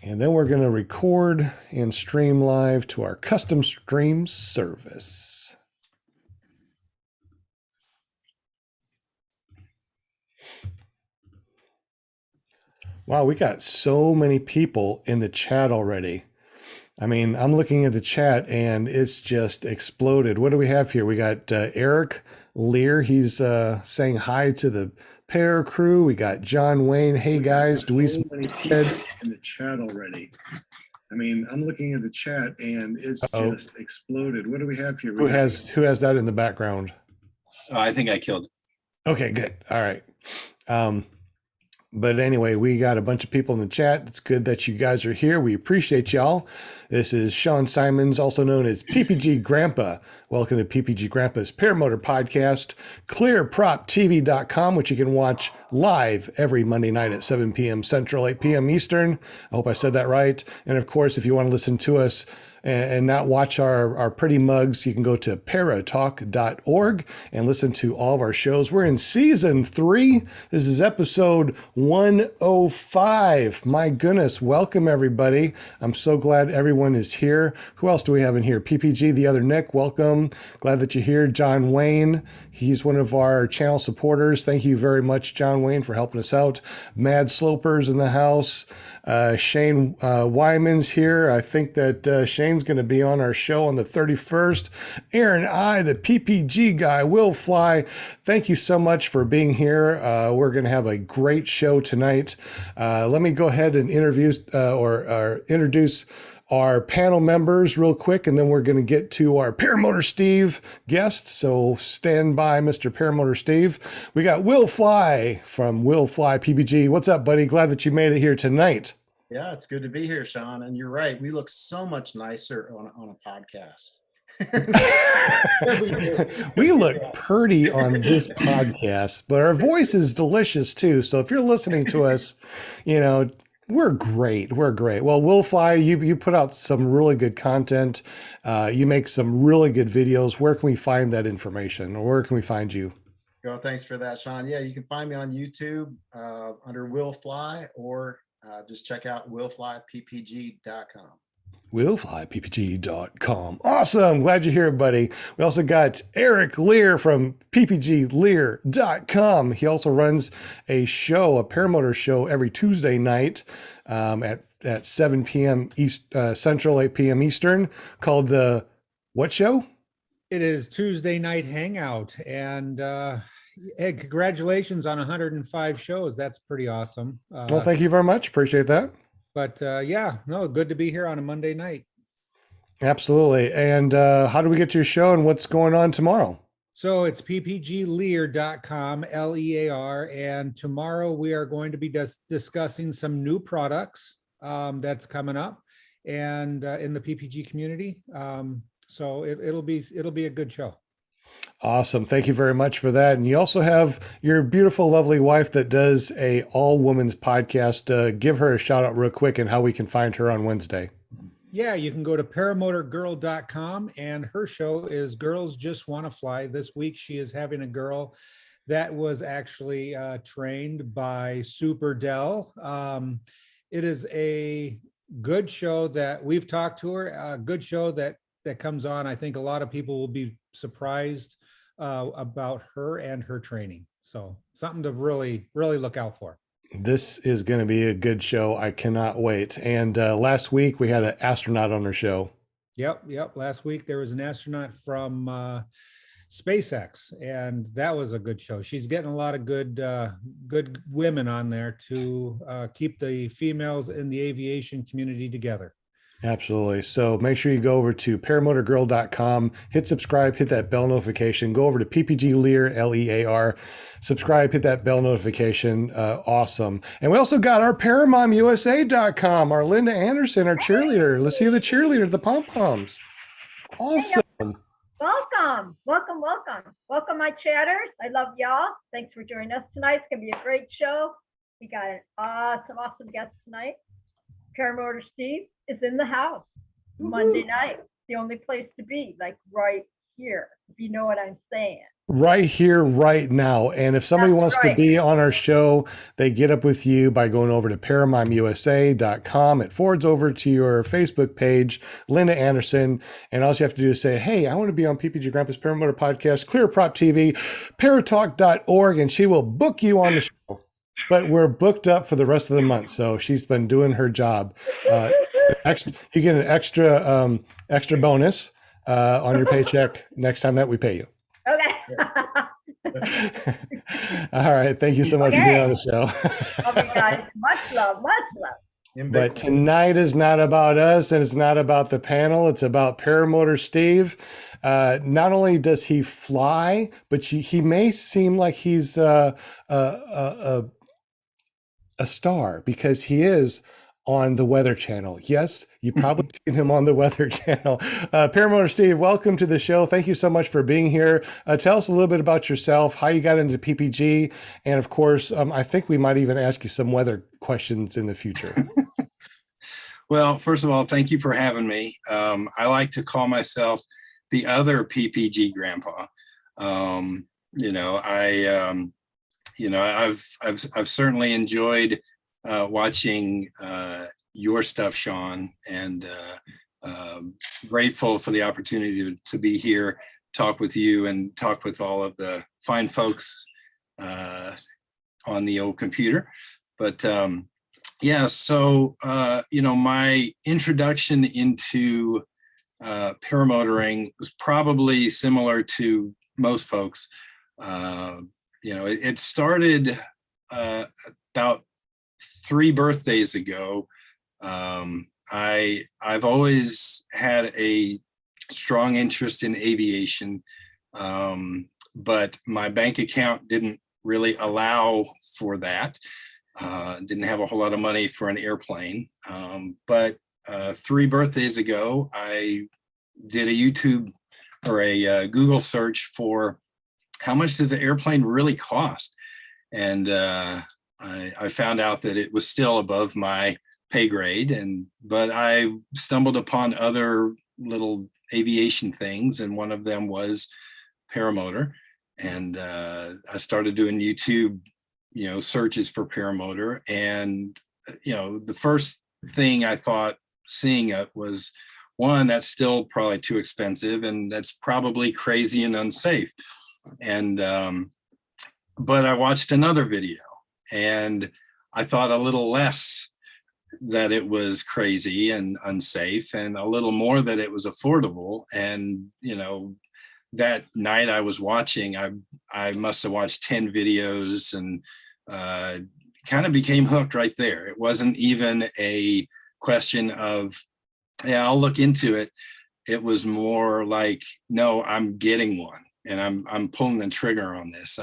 And then we're going to record and stream live to our custom stream service. Wow, we got so many people in the chat already. I mean, I'm looking at the chat and it's just exploded. What do we have here? We got Eric Lear. He's saying hi to the Pair crew. We got John Wayne. Hey guys, do we many people in the chat already? I mean, I'm looking at the chat and it's just exploded. What do we have here? Who has that in the background? I think I killed it. Okay, good. All right. But anyway, we got a bunch of people in the chat. It's good that you guys are here. We appreciate y'all. This is Sean Simons, also known as PPG Grandpa. Welcome to PPG Grandpa's Paramotor Podcast, clearproptv.com, which you can watch live every Monday night at 7 p.m. Central, 8 p.m. Eastern. I hope I said that right. And of course, if you want to listen to us and not watch our pretty mugs, you can go to paratalk.org and listen to all of our shows. We're in season 3. This is episode 105. My goodness, welcome everybody. I'm so glad everyone is here. Who else do we have in here? PPG, the other Nick, welcome. Glad that you're here. John Wayne, he's one of our channel supporters. Thank you very much, John Wayne, for helping us out. Mad Slopers in the house. Shane Wyman's here. I think that Shane's going to be on our show on the 31st. Aaron I, the PPG guy, will fly. Thank you so much for being here. We're going to have a great show tonight. Let me go ahead and introduce our panel members real quick, and then we're going to get to our Paramotor Steve guest. So stand by, Mr. Paramotor Steve. We got Will Fly from Will Fly PPG. What's up, buddy? Glad that you made it here tonight. Yeah, it's good to be here, Sean. And you're right. We look so much nicer on a podcast. We look pretty on this podcast, but our voice is delicious too. So if you're listening to us, you know, we're great. We're great. Well, Will Fly, you put out some really good content. You make some really good videos. Where can we find that information, or where can we find you? Well, thanks for that, Sean. Yeah, you can find me on YouTube under Will Fly, or just check out willflyppg.com. willflyppg.com. Awesome. Glad you're here, buddy. We also got Eric Lear from ppglear.com. He also runs a show, a paramotor show, every Tuesday night at 7 p.m. Central, 8 p.m. Eastern, called the what show? It is Tuesday Night Hangout. And hey, congratulations on 105 shows. That's pretty awesome. Well, thank you very much. Appreciate that. But yeah, no, good to be here on a Monday night. Absolutely. And how do we get to your show and what's going on tomorrow? So it's ppglear.com, Lear. And tomorrow we are going to be discussing some new products that's coming up and in the PPG community. So it'll be a good show. Awesome. Thank you very much for that. And you also have your beautiful, lovely wife that does a all women's podcast. Give her a shout out real quick and how we can find her on Wednesday. Yeah, you can go to paramotorgirl.com, and her show is Girls Just Want to Fly. This week, she is having a girl that was actually trained by Super Dell. It is a good show that we've talked to her, a good show that comes on. I think a lot of people will be surprised about her and her training. So something to really, really look out for. This is going to be a good show. I cannot wait. And last week we had an astronaut on our show. Yep. Last week there was an astronaut from SpaceX, and that was a good show. She's getting a lot of good women on there to keep the females in the aviation community together. Absolutely. So make sure you go over to paramotorgirl.com, hit subscribe, hit that bell notification, go over to PPG Lear, Lear, subscribe, hit that bell notification. Awesome. And we also got our ParaMomUSA.com, our Linda Anderson, our cheerleader. Let's see the cheerleader, the pom-poms. Awesome. Welcome, my chatters. I love y'all. Thanks for joining us tonight. It's going to be a great show. We got an awesome guest tonight. Paramotor Steve is in the house. Monday night, the only place to be, like right here, if you know what I'm saying. right here, right now. And if somebody That's wants to right. be on our show, they get up with you by going over to paramimusa.com. It forwards over to your Facebook page, Linda Anderson. And all you have to do is say, hey, I want to be on PPG Grandpa's Paramotor Podcast, Clear Prop TV, paratalk.org, and she will book you on the show. But we're booked up for the rest of the month. So she's been doing her job. You get an extra bonus on your paycheck next time that we pay you. Okay. All right. Thank you so much for being on the show. Okay, guys. Much love. Much love. But tonight is not about us, and it's not about the panel. It's about Paramotor Steve. Not only does he fly, but he may seem like he's a star because he is on the Weather Channel. Yes, you probably seen him on the Weather Channel. Paramotor Steve, welcome to the show. Thank you so much for being here. Tell us a little bit about yourself, how you got into PPG, and of course, I think we might even ask you some weather questions in the future. Well, first of all, thank you for having me. I like to call myself the other PPG grandpa. I've certainly enjoyed watching your stuff, Sean, and grateful for the opportunity to be here, talk with you, and talk with all of the fine folks on the old computer. But my introduction into paramotoring was probably similar to most folks. It started about 3 birthdays ago. I've always had a strong interest in aviation, but my bank account didn't really allow for that. Didn't have a whole lot of money for an airplane. But 3 birthdays ago, I did a YouTube or a Google search for how much does an airplane really cost? And I found out that it was still above my pay grade, but I stumbled upon other little aviation things, and one of them was paramotor. And I started doing YouTube, searches for paramotor. And, the first thing I thought seeing it was, one, that's still probably too expensive, and that's probably crazy and unsafe. And, but I watched another video, and I thought a little less that it was crazy and unsafe, and a little more that it was affordable. And, that night I was watching, I must have watched 10 videos and kind of became hooked right there. It wasn't even a question of, yeah, I'll look into it. It was more like, no, I'm getting one, and I'm pulling the trigger on this.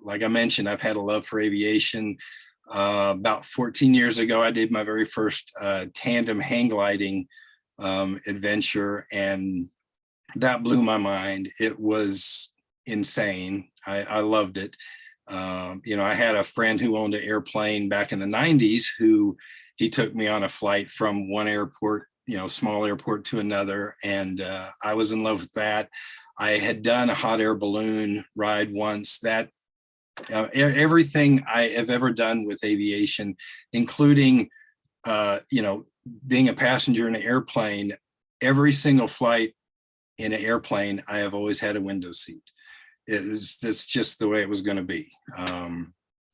Like I mentioned, I've had a love for aviation. About 14 years ago, I did my very first tandem hang gliding adventure, and that blew my mind. It was insane. I loved it. I had a friend who owned an airplane back in the 90s who he took me on a flight from one airport, small airport, to another. And I was in love with that. I had done a hot air balloon ride once. That everything I have ever done with aviation, including, being a passenger in an airplane, every single flight in an airplane, I have always had a window seat. That's just the way it was going to be.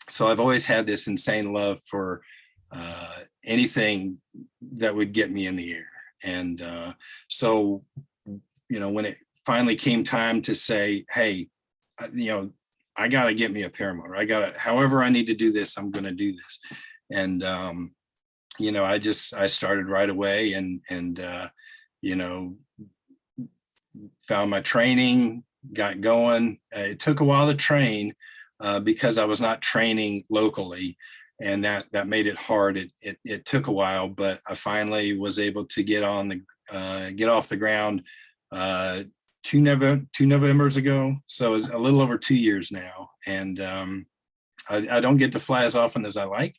So I've always had this insane love for anything that would get me in the air. And so, when it finally came time to say, hey, I got to get me a paramotor. However I need to do this, I'm going to do this. And, I started right away and found my training, got going. It took a while to train because I was not training locally, and that made it hard. It took a while, but I finally was able to get off the ground 2 Novembers ago. So it's a little over 2 years now. And I don't get to fly as often as I like,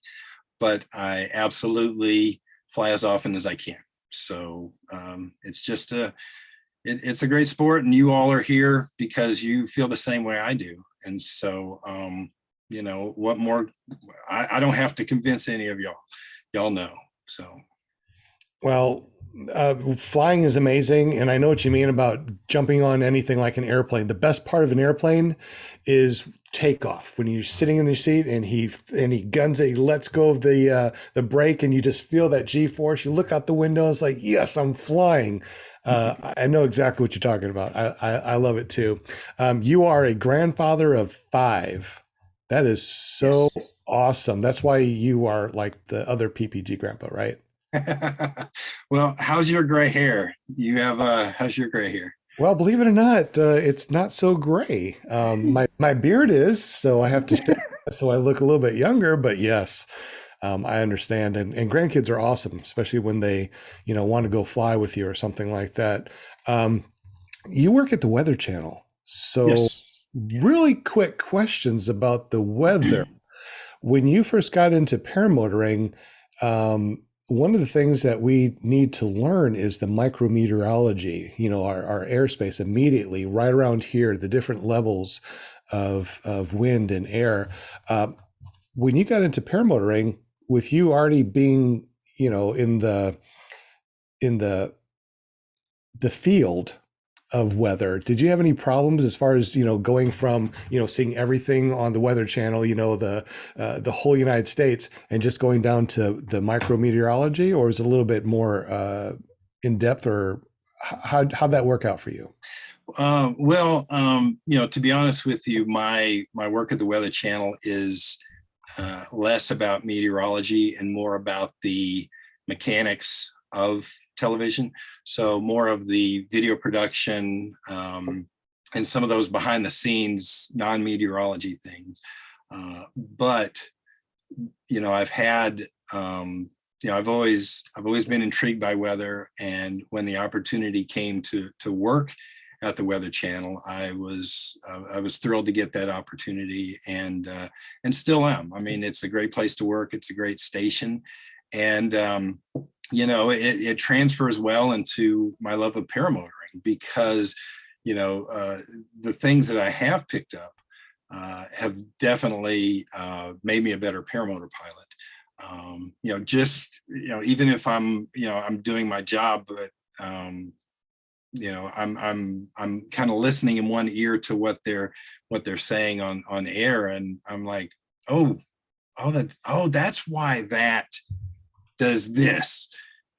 but I absolutely fly as often as I can. So it's just it's a great sport, and you all are here because you feel the same way I do. And so, what more? I don't have to convince any of y'all. Y'all know. So, Well, flying is amazing, and I know what you mean about jumping on anything like an airplane. The best part of an airplane is takeoff, when you're sitting in the seat and he guns it, he lets go of the brake, and you just feel that G-force. You look out the window, it's like, yes, I'm flying. I know exactly what you're talking about. I love it too. You are a grandfather of 5. That is so awesome. That's why you are like the other PPG grandpa, right? well, how's your gray hair? How's your gray hair? Well, believe it or not, it's not so gray. My beard is, so I have to shave so I look a little bit younger. But yes, I understand. And grandkids are awesome, especially when they, want to go fly with you or something like that. You work at the Weather Channel, so Yes. really quick questions about the weather. When you first got into paramotoring, one of the things that we need to learn is the micrometeorology, our airspace immediately right around here, the different levels of wind and air. When you got into paramotoring, with you already being, in the field of weather, did you have any problems as far as going from seeing everything on the Weather Channel, the whole United States, and just going down to the micrometeorology, or is it a little bit more in depth, or how'd that work out for you? To be honest with you, my work at the Weather Channel is less about meteorology and more about the mechanics of television. So more of the video production and some of those behind the scenes non-meteorology things. But I've had I've always been intrigued by weather, and when the opportunity came to work at the Weather Channel, I was thrilled to get that opportunity, and still am. I mean, it's a great place to work. It's a great station, and it transfers well into my love of paramotoring, because the things that I have picked up have definitely made me a better paramotor pilot. Even if I'm doing my job, but I'm kind of listening in one ear to what they're saying on air, and I'm like, that's why that does this,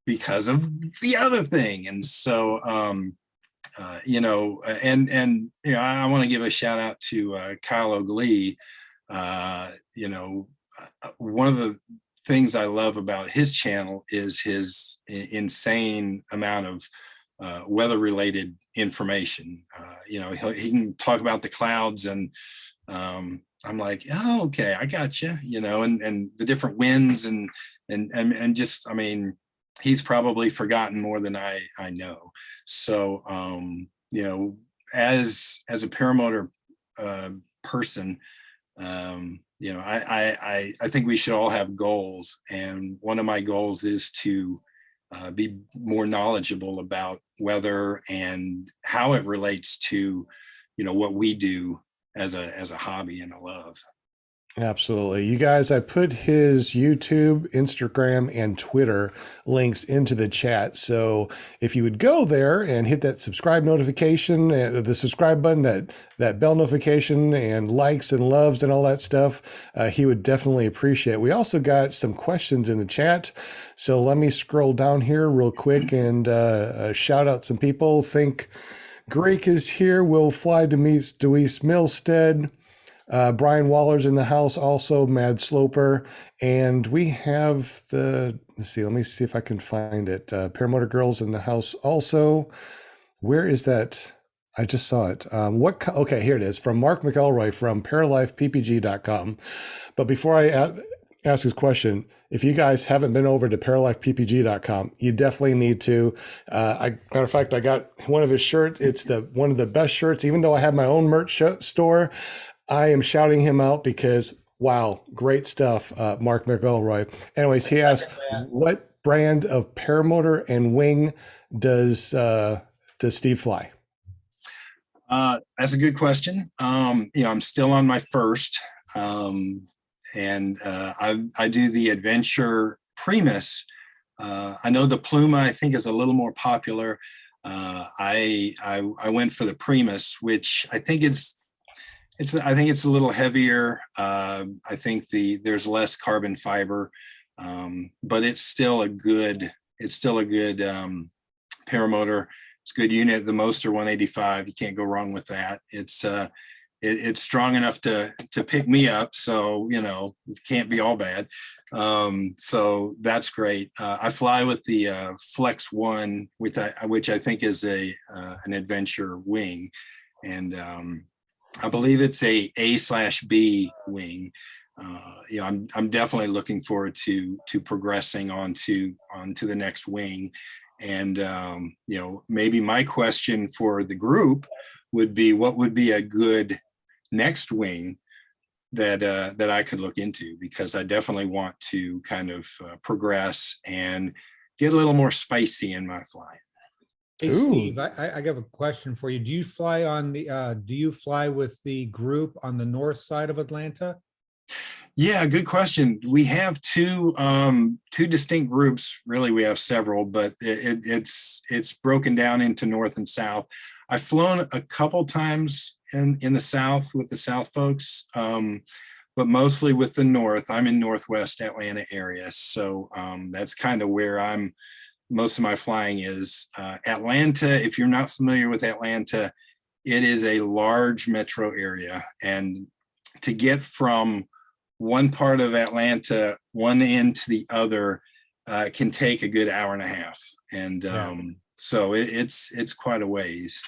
because of the other thing. And so I want to give a shout out to Kyle O'Glee. One of the things I love about his channel is his insane amount of weather related information. He can talk about the clouds, and I'm like, oh, okay, I got you, and the different winds and just, I mean, he's probably forgotten more than I know. So, as a paramotor person, I think we should all have goals. And one of my goals is to be more knowledgeable about weather and how it relates to, what we do as a hobby and a love. Absolutely. You guys, I put his YouTube, Instagram, and Twitter links into the chat. So if you would go there and hit that subscribe notification, the subscribe button, that bell notification, and likes and loves and all that stuff, he would definitely appreciate. We also got some questions in the chat. So let me scroll down here real quick and shout out some people. Think Greek is here. Will fly to meet Deweese Milstead. Brian Waller's in the house, also Mad Sloper, and we have let me see if I can find it. Paramotor Girls in the house also. Where is that? I just saw it. Okay, here it is, from Mark McElroy from ParalifePPG.com. But before I ask his question, if you guys haven't been over to ParalifePPG.com, you definitely need to. Matter of fact, I got one of his shirts. It's one of the best shirts, even though I have my own merch store. I am shouting him out because, wow, great stuff, Mark McElroy. Anyways, he asked, what brand of paramotor and wing does does Steve fly? That's a good question. I'm still on my first, and I do the Adventure Primus. I know the Pluma, I think, is a little more popular. I went for the Primus, which I think it's a little heavier. I think there's less carbon fiber, but it's still a good paramotor. It's a good unit. The Moster 185. You can't go wrong with that. It's strong enough to pick me up, so it can't be all bad. So that's great. I fly with the Flex One, which I think is an adventure wing, and I believe it's a A/B wing. I'm definitely looking forward to progressing onto the next wing. And maybe my question for the group would be, what would be a good next wing that I could look into, because I definitely want to kind of progress and get a little more spicy in my flying. Hey, Ooh. Steve, I have a question for you. Do you fly with the group on the north side of Atlanta? Yeah, good question. We have two distinct groups. Really, we have several, but it's broken down into north and south. I've flown a couple times in the south with the south folks, but mostly with the north. I'm in Northwest Atlanta area, so that's kind of where most of my flying is. Atlanta, if you're not familiar with Atlanta, it is a large metro area, and to get from one part of Atlanta, one end to the other, can take a good hour and a half. And so it's quite a ways.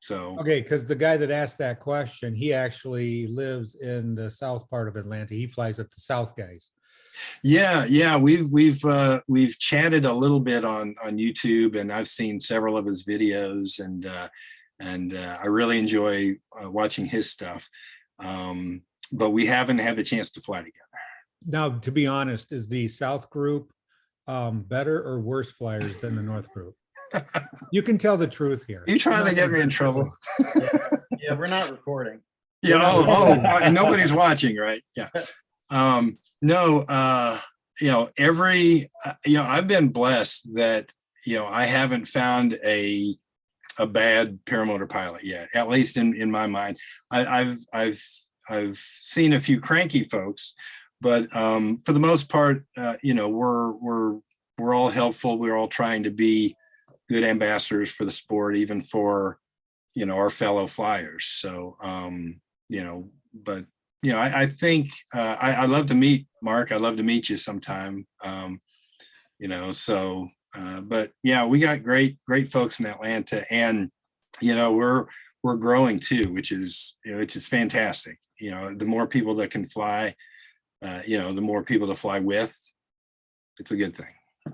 Okay, because the guy that asked that question, he actually lives in the south part of Atlanta. He flies at the South Guys. Yeah. We've chatted a little bit on YouTube, and I've seen several of his videos, and I really enjoy watching his stuff. But we haven't had the chance to fly together. Now, to be honest, is the South group better or worse flyers than the North group? You can tell the truth here. You trying to get me in trouble? Yeah, we're not recording. Yeah. Nobody's watching, right? Yeah. No. I've been blessed that I haven't found a bad paramotor pilot yet. At least in my mind, I've seen a few cranky folks, but for the most part, we're all helpful. We're all trying to be good ambassadors for the sport, even for our fellow flyers. So I think I'd love to meet Mark. I'd love to meet you sometime. But yeah, we got great folks in Atlanta, and we're growing too, which is fantastic. The more people that can fly, the more people to fly with. It's a good thing.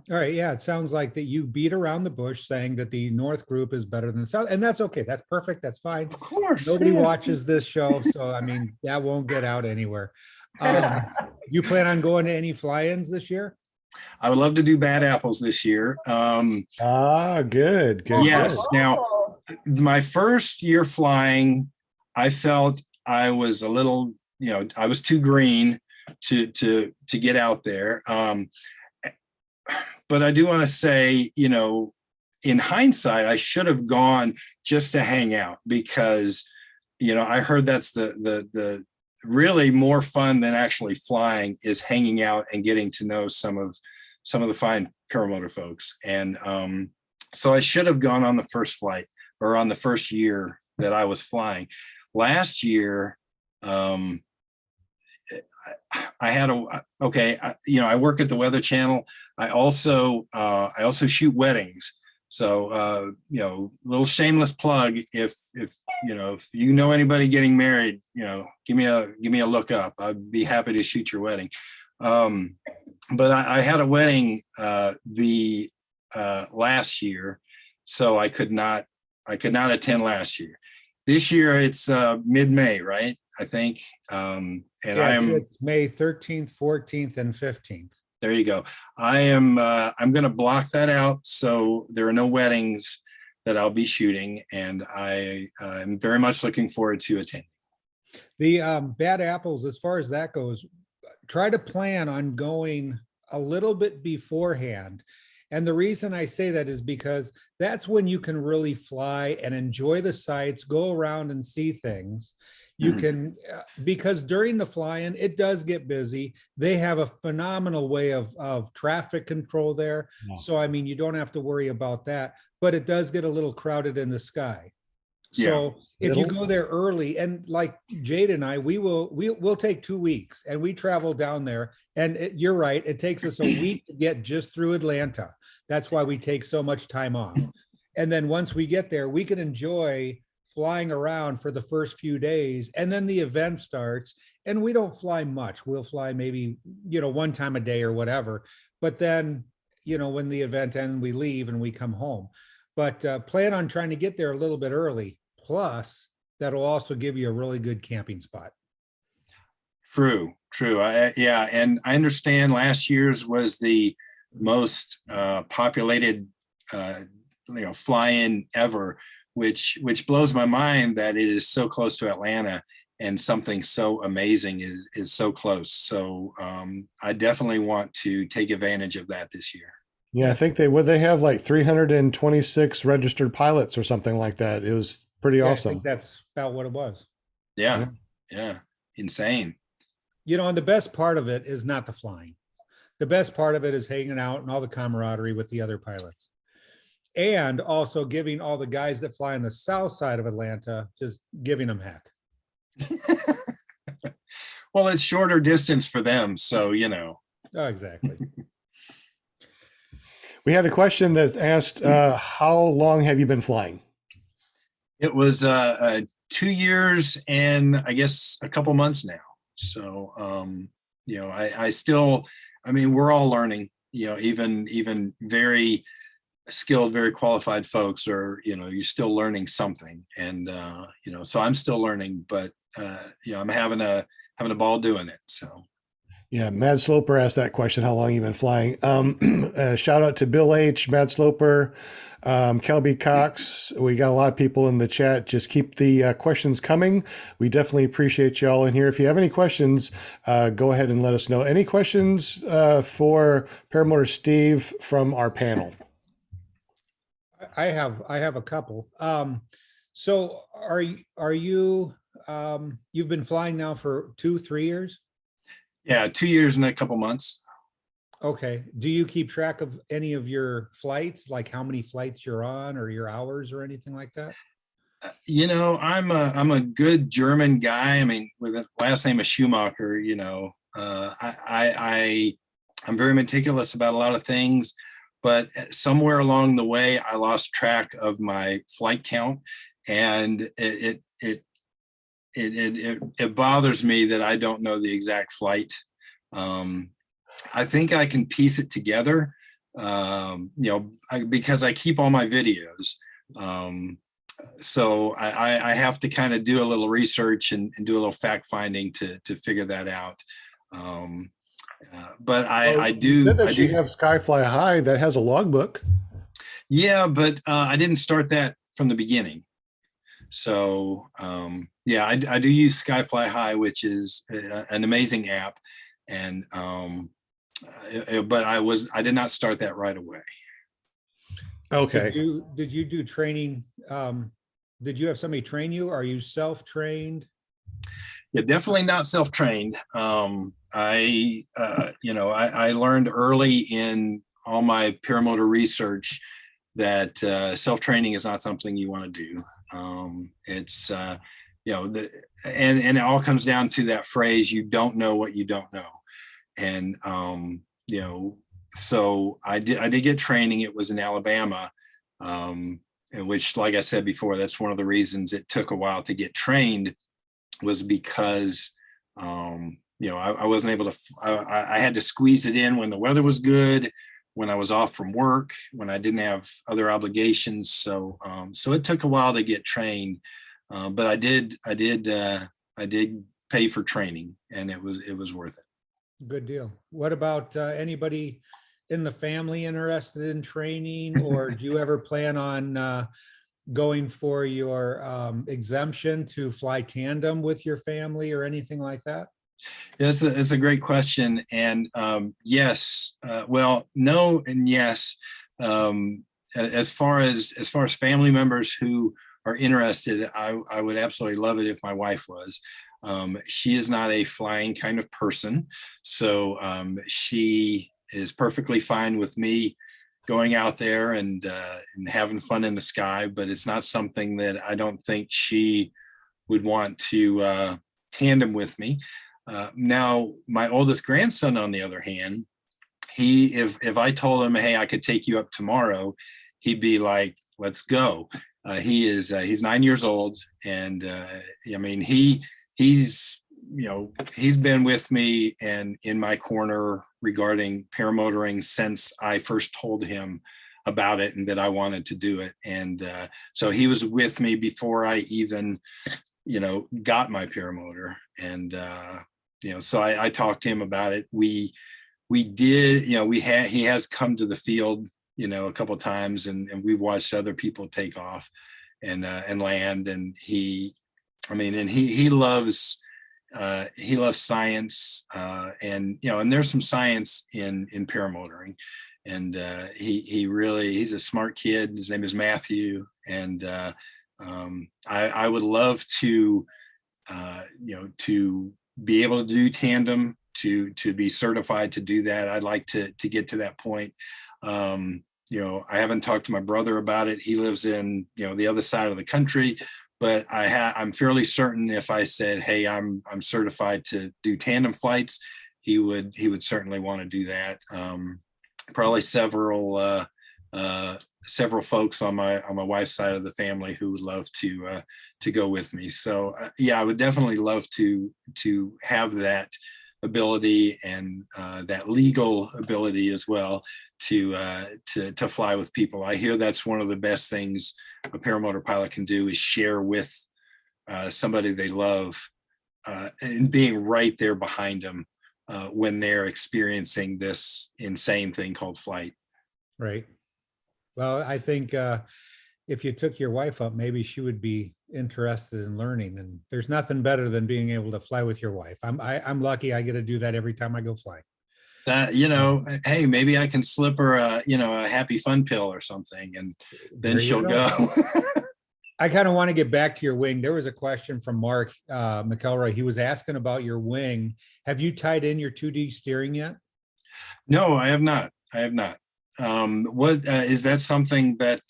All right. Yeah. It sounds like that you beat around the bush saying that the North group is better than the South. And that's okay. That's perfect. That's fine. Of course. Nobody watches this show. So, I mean, that won't get out anywhere. You plan on going to any fly-ins this year? I would love to do Bad Apples this year. Good. Yes. Oh. Now, my first year flying, I felt I was a little, I was too green to get out there. But I do want to say, in hindsight, I should have gone just to hang out, because, I heard that's the really more fun than actually flying is hanging out and getting to know some of the fine paramotor folks. And so I should have gone on the first flight, or on the first year that I was flying. Last year, I had I work at the Weather Channel. I also shoot weddings. So, little shameless plug. If you know anybody getting married, give me a look up. I'd be happy to shoot your wedding. But I had a wedding last year, so I could not attend last year. This year it's mid-May, right? I think. It's May 13th, 14th, and 15th. There you go. I'm going to block that out, so there are no weddings. that I'll be shooting, and I am very much looking forward to attending. The bad apples, as far as that goes, try to plan on going a little bit beforehand. And the reason I say that is because that's when you can really fly and enjoy the sights, go around and see things. You can, because during the flying, it does get busy. They have a phenomenal way of traffic control there. Yeah. So, I mean, you don't have to worry about that, but it does get a little crowded in the sky. So if you go there early, and like Jade and I, we'll take 2 weeks and we travel down there, and you're right. It takes us a week to get just through Atlanta. That's why we take so much time off. And then once we get there, we can enjoy flying around for the first few days, and then the event starts, and we don't fly much. We'll fly maybe, one time a day or whatever, but then, when the event ends, we leave and we come home. But plan on trying to get there a little bit early. Plus, that'll also give you a really good camping spot. True. Yeah. And I understand last year's was the most populated, fly-in ever, which blows my mind that it is so close to Atlanta and something so amazing is so close. So I definitely want to take advantage of that this year. Yeah, I think they have like 326 registered pilots or something like that. It was pretty awesome. I think that's about what it was. Yeah. Insane. And the best part of it is not the flying. The best part of it is hanging out and all the camaraderie with the other pilots. And also giving all the guys that fly on the south side of Atlanta, just giving them heck. Well, it's shorter distance for them. So, Oh, exactly. We had a question that asked, how long have you been flying? It was 2 years and I guess a couple months now. So, we're all learning, even very skilled, very qualified folks are, you're still learning something. And, so I'm still learning, but, I'm having a ball doing it. So. Yeah, Mad Sloper asked that question, how long you been flying? Shout out to Bill H, Mad Sloper, Kelby Cox. We got a lot of people in the chat. Just keep the questions coming. We definitely appreciate y'all in here. If you have any questions, go ahead and let us know. Any questions for Paramotor Steve from our panel? I have a couple. So are you you've been flying now for 2-3 years? Yeah, 2 years and a couple months. Okay. Do you keep track of any of your flights, like how many flights you're on or your hours or anything like that? I'm a good German guy. I mean, with a last name of Schumacher, I'm very meticulous about a lot of things, but somewhere along the way, I lost track of my flight count, and it bothers me that I don't know the exact flight. I think I can piece it together, because I keep all my videos. So I have to kind of do a little research and do a little fact finding to figure that out. But I do. You have Skyfly High that has a logbook. Yeah, but I didn't start that from the beginning. So I do use Skyfly High, which is an amazing app, and but I did not start that right away. Okay. Did you do training? Did you have somebody train you? Are you self-trained? Yeah, definitely not self-trained. I learned early in all my paramotor research that self-training is not something you want to do. It's and it all comes down to that phrase, you don't know what you don't know. And so I did get training. It was in Alabama, in which, like I said before, that's one of the reasons it took a while to get trained, was because I wasn't able to. I had to squeeze it in when the weather was good, when I was off from work, when I didn't have other obligations. So it took a while to get trained, but I did pay for training, and it was worth it. Good deal. What about anybody in the family interested in training, or do you ever plan on going for your exemption to fly tandem with your family or anything like that? It's a great question. And yes, well, no, and yes. As far as family members who are interested, I would absolutely love it if my wife was. She is not a flying kind of person, so she is perfectly fine with me going out there and having fun in the sky. But it's not something that I don't think she would want to tandem with me. Now, my oldest grandson, on the other hand, if I told him, hey, I could take you up tomorrow, he'd be like, let's go. He's 9 years old, and I mean, he's been with me and in my corner regarding paramotoring since I first told him about it and that I wanted to do it. And so he was with me before I even got my paramotor. And so I talked to him about it. We did, he has come to the field a couple of times, and we've watched other people take off and land. And he loves science, and there's some science in paramotoring. And he's a smart kid. His name is Matthew. And I would love to be able to do tandem, to be certified to do that. I'd like to get to that point. I haven't talked to my brother about it. He lives in the other side of the country, but I'm fairly certain if I said, hey, I'm certified to do tandem flights, he would certainly want to do that. Probably several folks on my wife's side of the family who would love to go with me. So I would definitely love to have that ability and that legal ability as well to fly with people. I hear that's one of the best things a paramotor pilot can do, is share with somebody they love, and being right there behind them when they're experiencing this insane thing called flight. Right. Well, I think if you took your wife up, maybe she would be interested in learning. And there's nothing better than being able to fly with your wife. I'm lucky I get to do that every time I go fly. That, hey, maybe I can slip her a happy fun pill or something, and then she'll go. I kind of want to get back to your wing. There was a question from Mark McElroy. He was asking about your wing. Have you tied in your 2D steering yet? No, I have not. What is that something that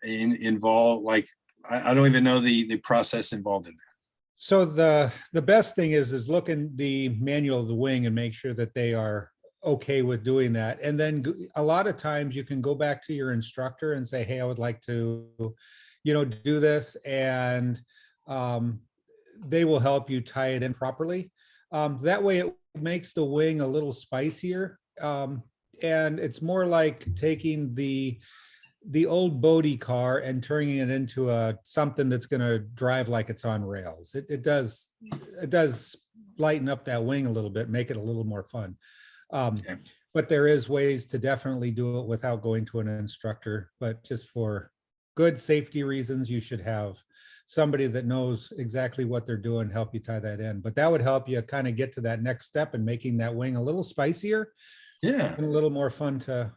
involved? Like, I don't even know the process involved in that. So the best thing is look in the manual of the wing and make sure that they are okay with doing that. And then a lot of times you can go back to your instructor and say, hey, I would like to, do this. And they will help you tie it in properly. That way it makes the wing a little spicier. And it's more like taking the old Bodie car and turning it into something that's going to drive like it's on rails. It does lighten up that wing a little bit, make it a little more fun. Okay. But there is ways to definitely do it without going to an instructor. But just for good safety reasons, you should have somebody that knows exactly what they're doing help you tie that in. But that would help you kind of get to that next step in making that wing a little spicier. Yeah, and a little more fun to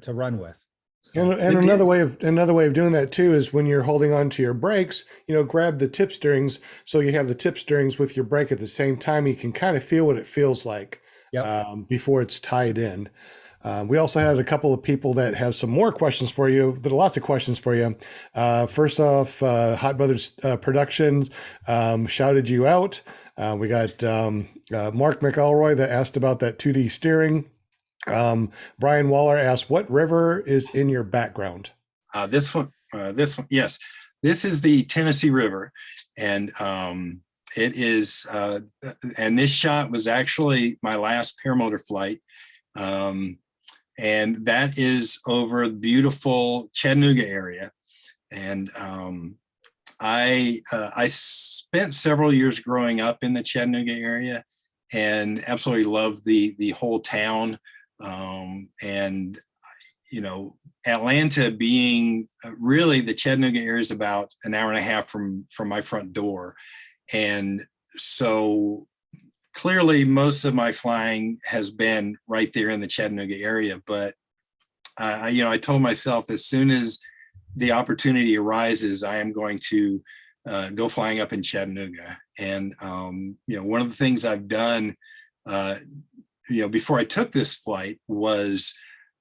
run with. So, and another way of doing that too is when you're holding on to your brakes, grab the tip steerings, so you have the tip steerings with your brake at the same time. You can kind of feel what it feels like before it's tied in. We also had a couple of people that have some more questions for you. There are lots of questions for you. First off, Hot Brothers Productions shouted you out. We got Mark McElroy that asked about that 2D steering. Brian Waller asked, what river is in your background? This one, yes. This is the Tennessee River. And it is, and this shot was actually my last paramotor flight. And that is over the beautiful Chattanooga area. And I spent several years growing up in the Chattanooga area and absolutely loved the whole town. And Atlanta being really, the Chattanooga area is about an hour and a half from my front door. And so clearly most of my flying has been right there in the Chattanooga area. But, I told myself, as soon as the opportunity arises, I am going to go flying up in Chattanooga. And, one of the things I've done, before I took this flight was,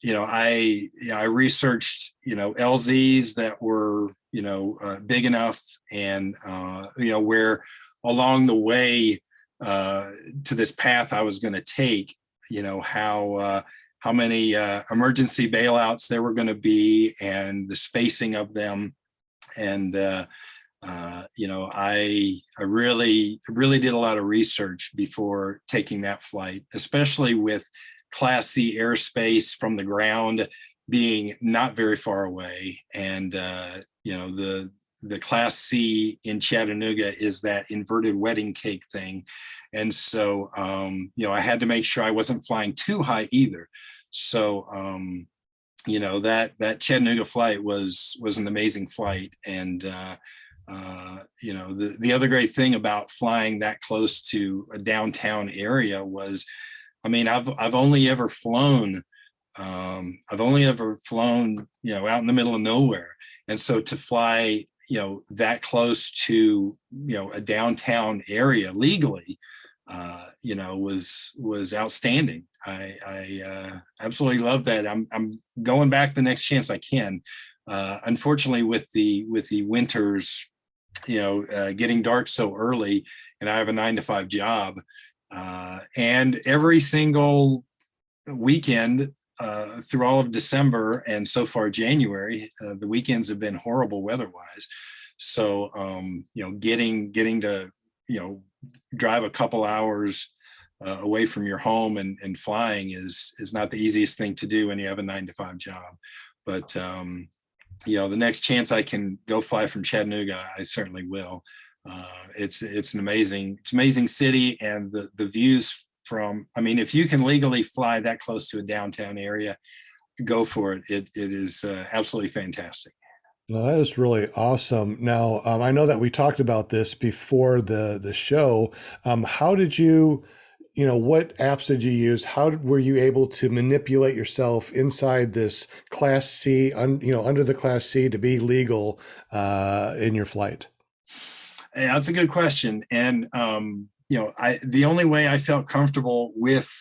I researched, LZs that were, big enough, and, where along the way to this path I was going to take, how many emergency bailouts there were going to be, and the spacing of them. And, I really did a lot of research before taking that flight, especially with Class C airspace from the ground being not very far away. And, the Class C in Chattanooga is that inverted wedding cake thing. And so, I had to make sure I wasn't flying too high either. So, that Chattanooga flight was an amazing flight. And, the other great thing about flying that close to a downtown area was, I've only ever flown, out in the middle of nowhere. And so to fly, that close to, a downtown area legally, was outstanding. I absolutely love that. I'm going back the next chance I can. Unfortunately, with the winters, getting dark so early, and I have a 9-to-5 job, and every single weekend through all of December and so far January, the weekends have been horrible weather-wise. So, getting to, drive a couple hours away from your home and flying is not the easiest thing to do when you have a 9-to-5 job. But, the next chance I can go fly from Chattanooga, I certainly will. It's an amazing city, and the views from, if you can legally fly that close to a downtown area, go for it. It is absolutely fantastic. Well, that is really awesome. Now, I know that we talked about this before the show. How did you, what apps did you use? How were you able to manipulate yourself inside this Class C, under the Class C, to be legal in your flight? Yeah, that's a good question. And, the only way I felt comfortable with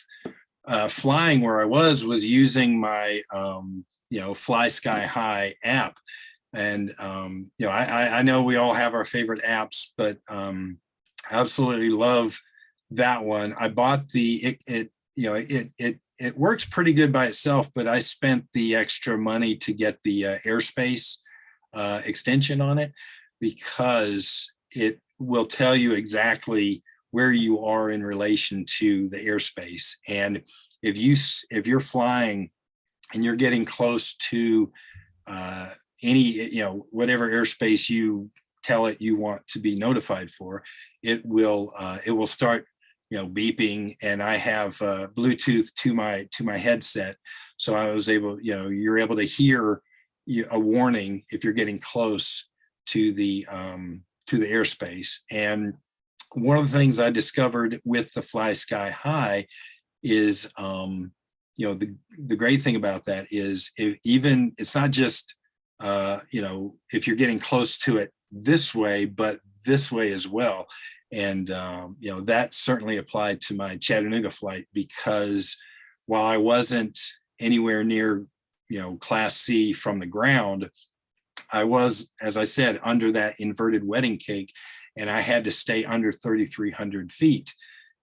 flying where I was using my, Fly Sky High app. And, I know we all have our favorite apps, but I absolutely love that one. I bought it works pretty good by itself, but I spent the extra money to get the airspace extension on it, because it will tell you exactly where you are in relation to the airspace. And if you're flying and you're getting close to any, whatever airspace you tell it you want to be notified for, it will start, beeping. And I have Bluetooth to my headset. So I was able, you're able to hear a warning if you're getting close to the airspace. And one of the things I discovered with the Fly Sky High is, the great thing about that is it's not just, if you're getting close to it this way, but this way as well. And, that certainly applied to my Chattanooga flight, because while I wasn't anywhere near, Class C from the ground, I was, as I said, under that inverted wedding cake, and I had to stay under 3,300 feet.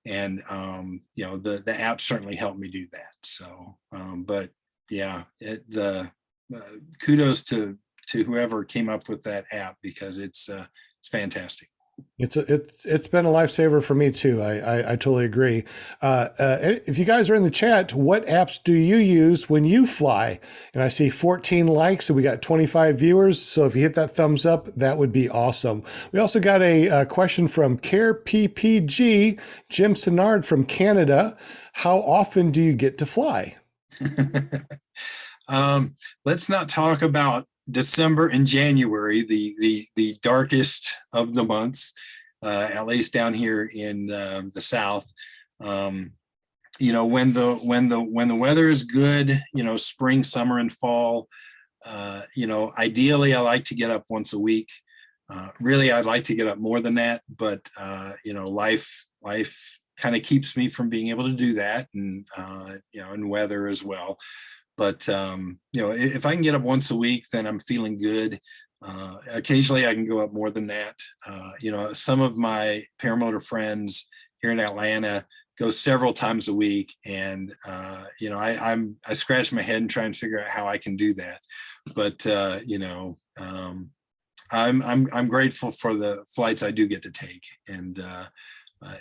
And, the app certainly helped me do that. So, but yeah, kudos to whoever came up with that app, because it's fantastic. It's been a lifesaver for me too. I totally agree. If you guys are in the chat, what apps do you use when you fly? And I see 14 likes, and we got 25 viewers. So if you hit that thumbs up, that would be awesome. We also got a question from Care PPG, Jim Senard from Canada. How often do you get to fly? Let's not talk about December and January, the darkest of the months, at least down here in the South. You know, when the weather is good, you know, spring, summer, and fall. You know, ideally, I like to get up once a week. Really, I'd like to get up more than that, but you know, life kind of keeps me from being able to do that, and you know, and weather as well. But you know, if I can get up once a week, then I'm feeling good. Occasionally, I can go up more than that. You know, some of my paramotor friends here in Atlanta go several times a week, and you know, I scratch my head and try and figure out how I can do that. But you know, I'm grateful for the flights I do get to take, and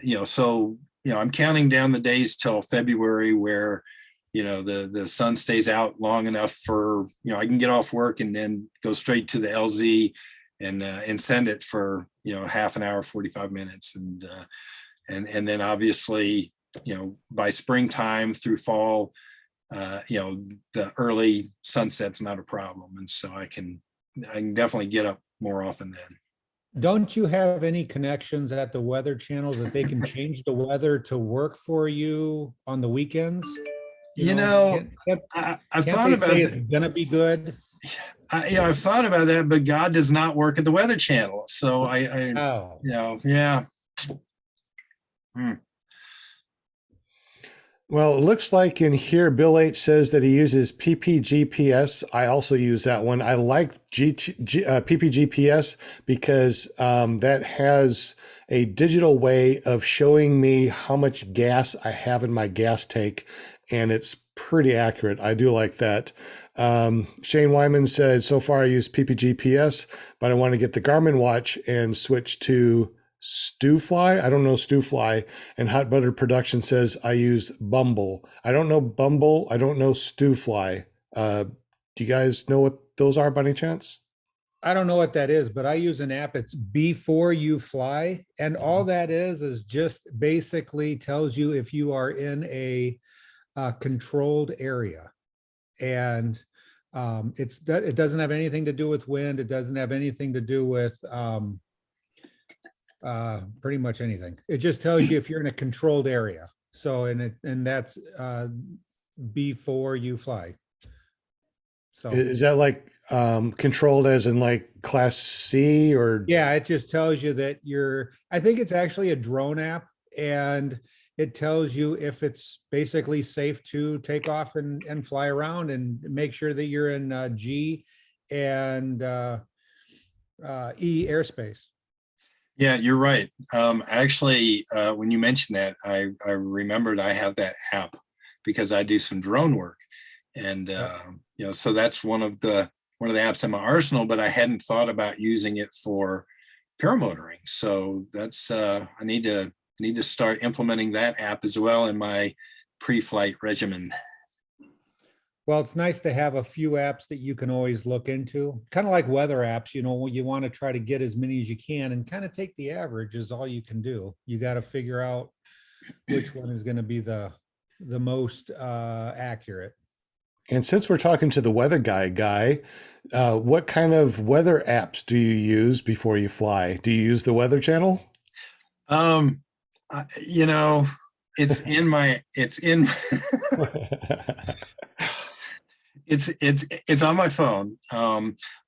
you know, so you know, I'm counting down the days till February where, you know, the sun stays out long enough for, you know, I can get off work and then go straight to the LZ and send it for, you know, half an hour, 45 minutes, and then obviously, you know, by springtime through fall, you know, the early sunset's not a problem, and so I can definitely get up more often then. Don't you have any connections at the Weather Channel that they can change the weather to work for you on the weekends? You know, I've thought about it. It's gonna be good. You know, I've thought about that, but God does not work at the Weather Channel, so I Oh, you know, yeah. Well, it looks like in here, Bill H says that he uses PPGPS. I also use that one. I like PPGPS because that has a digital way of showing me how much gas I have in my gas tank, and it's pretty accurate. I do like that. Shane Wyman said, so far I use PPGPS, but I want to get the Garmin watch and switch to Stewfly. I don't know Stewfly. And Hot Butter Production says I use Bumble. I don't know Bumble. I don't know Stewfly. Do you guys know what those are by any chance? I don't know what that is, but I use an app. It's Before You Fly. And all that is just basically tells you if you are in a controlled area. And it doesn't have anything to do with wind. It doesn't have anything to do with pretty much anything. It just tells you if you're in a controlled area. So, and that's Before You Fly. So Is that like controlled as in like class C or? yeah, it just tells you that I think it's actually a drone app, and it tells you if it's basically safe to take off and fly around, and make sure that you're in G and E airspace. Yeah, you're right. Actually, when you mentioned that, I remembered I have that app because I do some drone work, and you know, so that's one of the apps in my arsenal. But I hadn't thought about using it for paramotoring, so that's I need to start implementing that app as well in my pre-flight regimen. Well, it's nice to have a few apps that you can always look into, kind of like weather apps. You know, you want to try to get as many as you can, and kind of take the average is all you can do. You got to figure out which one is going to be the most accurate. And since we're talking to the weather guy, what kind of weather apps do you use before you fly? Do you use the Weather Channel? You know, it's in it's on my phone,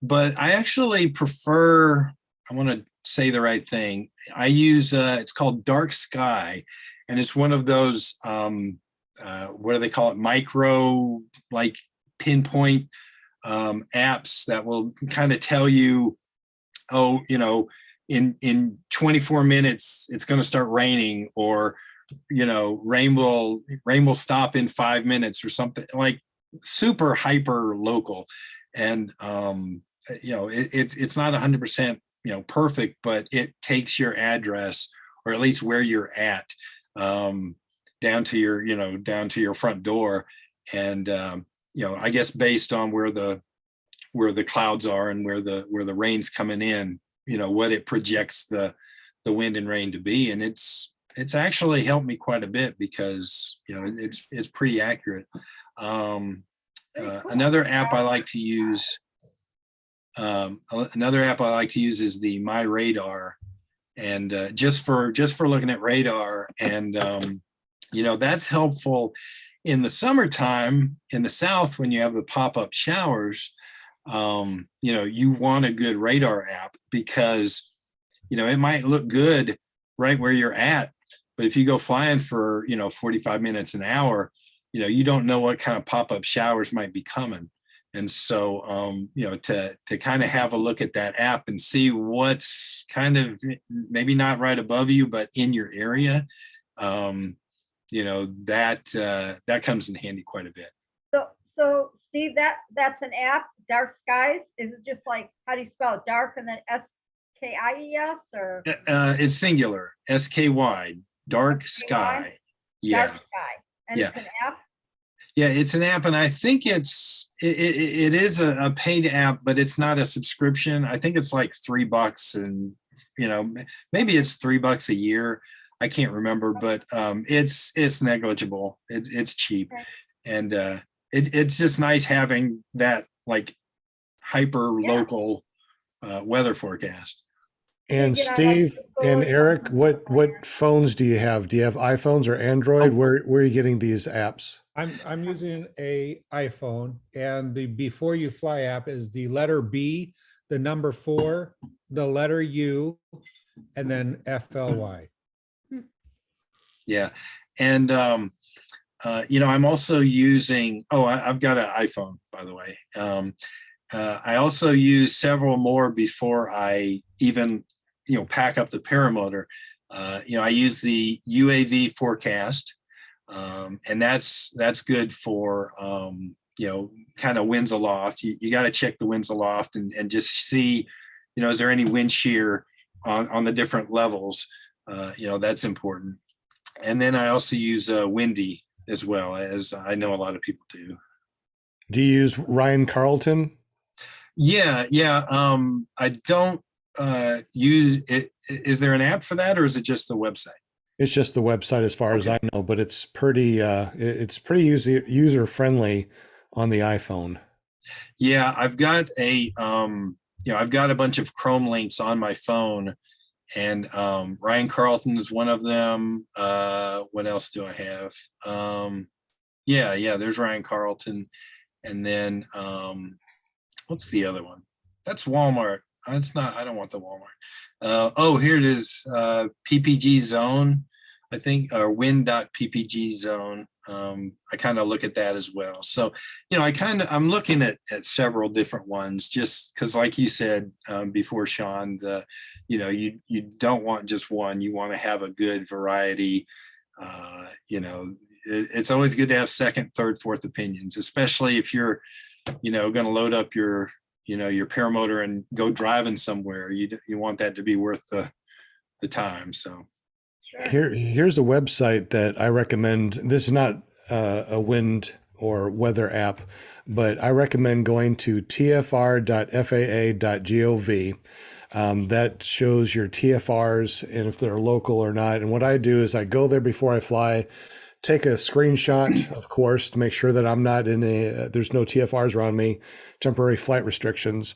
but I actually prefer, I want to say the right thing, I use it's called Dark Sky, and it's one of those what do they call it, micro, like pinpoint apps that will kind of tell you, oh, you know, in 24 minutes it's going to start raining, or you know, rain will stop in 5 minutes, or something like super hyper local. And you know, it's not 100%, you know, perfect, but it takes your address, or at least where you're at, down to your front door. And you know, I guess based on where the clouds are and where the rain's coming in, you know, what it projects the wind and rain to be. And it's actually helped me quite a bit because, you know, it's pretty accurate. Another app I like to use. Another app I like to use is the My Radar, and just for looking at radar, and that's helpful in the summertime in the South when you have the pop-up showers. You want a good radar app because it might look good right where you're at, but if you go flying for 45 minutes an hour, you don't know what kind of pop-up showers might be coming. And so, to kind of have a look at that app and see what's kind of maybe not right above you, but in your area, that comes in handy quite a bit. So Steve, that's an app, Dark Skies. Is it just like, how do you spell it? Dark and then SKIES, or? It's singular, SKY, Dark Sky. Yeah. Dark Sky. And Yeah. it's an app? Yeah, it's an app, and I think it is a paid app, but it's not a subscription. I think it's like $3, and maybe it's $3 a year. I can't remember, but it's negligible. It's cheap, Okay. and it's just nice having that like hyper local weather forecast. And Yeah, I like Steve the and phones. Eric, what phones do you have? Do you have iPhones or Android? Where are you getting these apps? I'm using a iPhone, and the Before You Fly app is the letter B, the number 4, the letter U, and then FLY. Yeah, and I'm also using. I've got an iPhone, by the way. I also use several more before I even pack up the paramotor. I use the UAV forecast, and that's good for kind of winds aloft. You got to check the winds aloft and just see, is there any wind shear on the different levels? That's important. And then I also use Windy as well, as I know a lot of people do. Do you use Ryan Carlton? Yeah. I don't use it. Is there an app for that, or is it just the website? It's just the website as far as I know, but it's pretty user friendly on the iPhone. Yeah, I've got I've got a bunch of Chrome links on my phone, and Ryan Carlton is one of them. What else do I have? There's Ryan Carlton, and then what's the other one? That's Walmart. It's not. I don't want the Walmart. Here it is. PPG Zone, I think, or Win.ppg Zone. I kind of look at that as well. So, I'm looking at several different ones, just because, like you said before, Sean, you don't want just one. You want to have a good variety. It's always good to have second, third, fourth opinions, especially if you're, going to load up your paramotor and go driving somewhere. You want that to be worth the time. So. Sure. Here's a website that I recommend. This is not a wind or weather app, but I recommend going to tfr.faa.gov. That shows your TFRs and if they're local or not. And what I do is I go there before I fly, take a screenshot, of course, to make sure that I'm not there's no TFRs around me, temporary flight restrictions.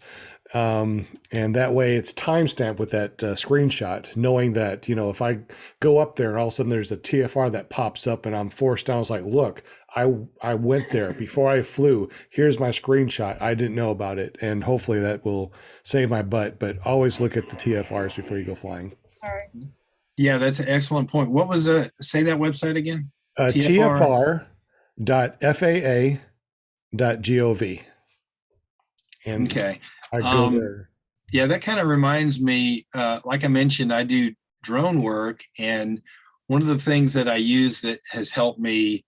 And that way it's timestamped with that screenshot, knowing that, if I go up there and all of a sudden there's a TFR that pops up and I'm forced down, I was like, look, I went there before I flew. Here's my screenshot. I didn't know about it. And hopefully that will save my butt, but always look at the TFRs before you go flying. All right. Yeah, that's an excellent point. What was say that website again? tfr.faa.gov. And Okay. I go there. Yeah, that kind of reminds me, like I mentioned, I do drone work, and one of the things that I use that has helped me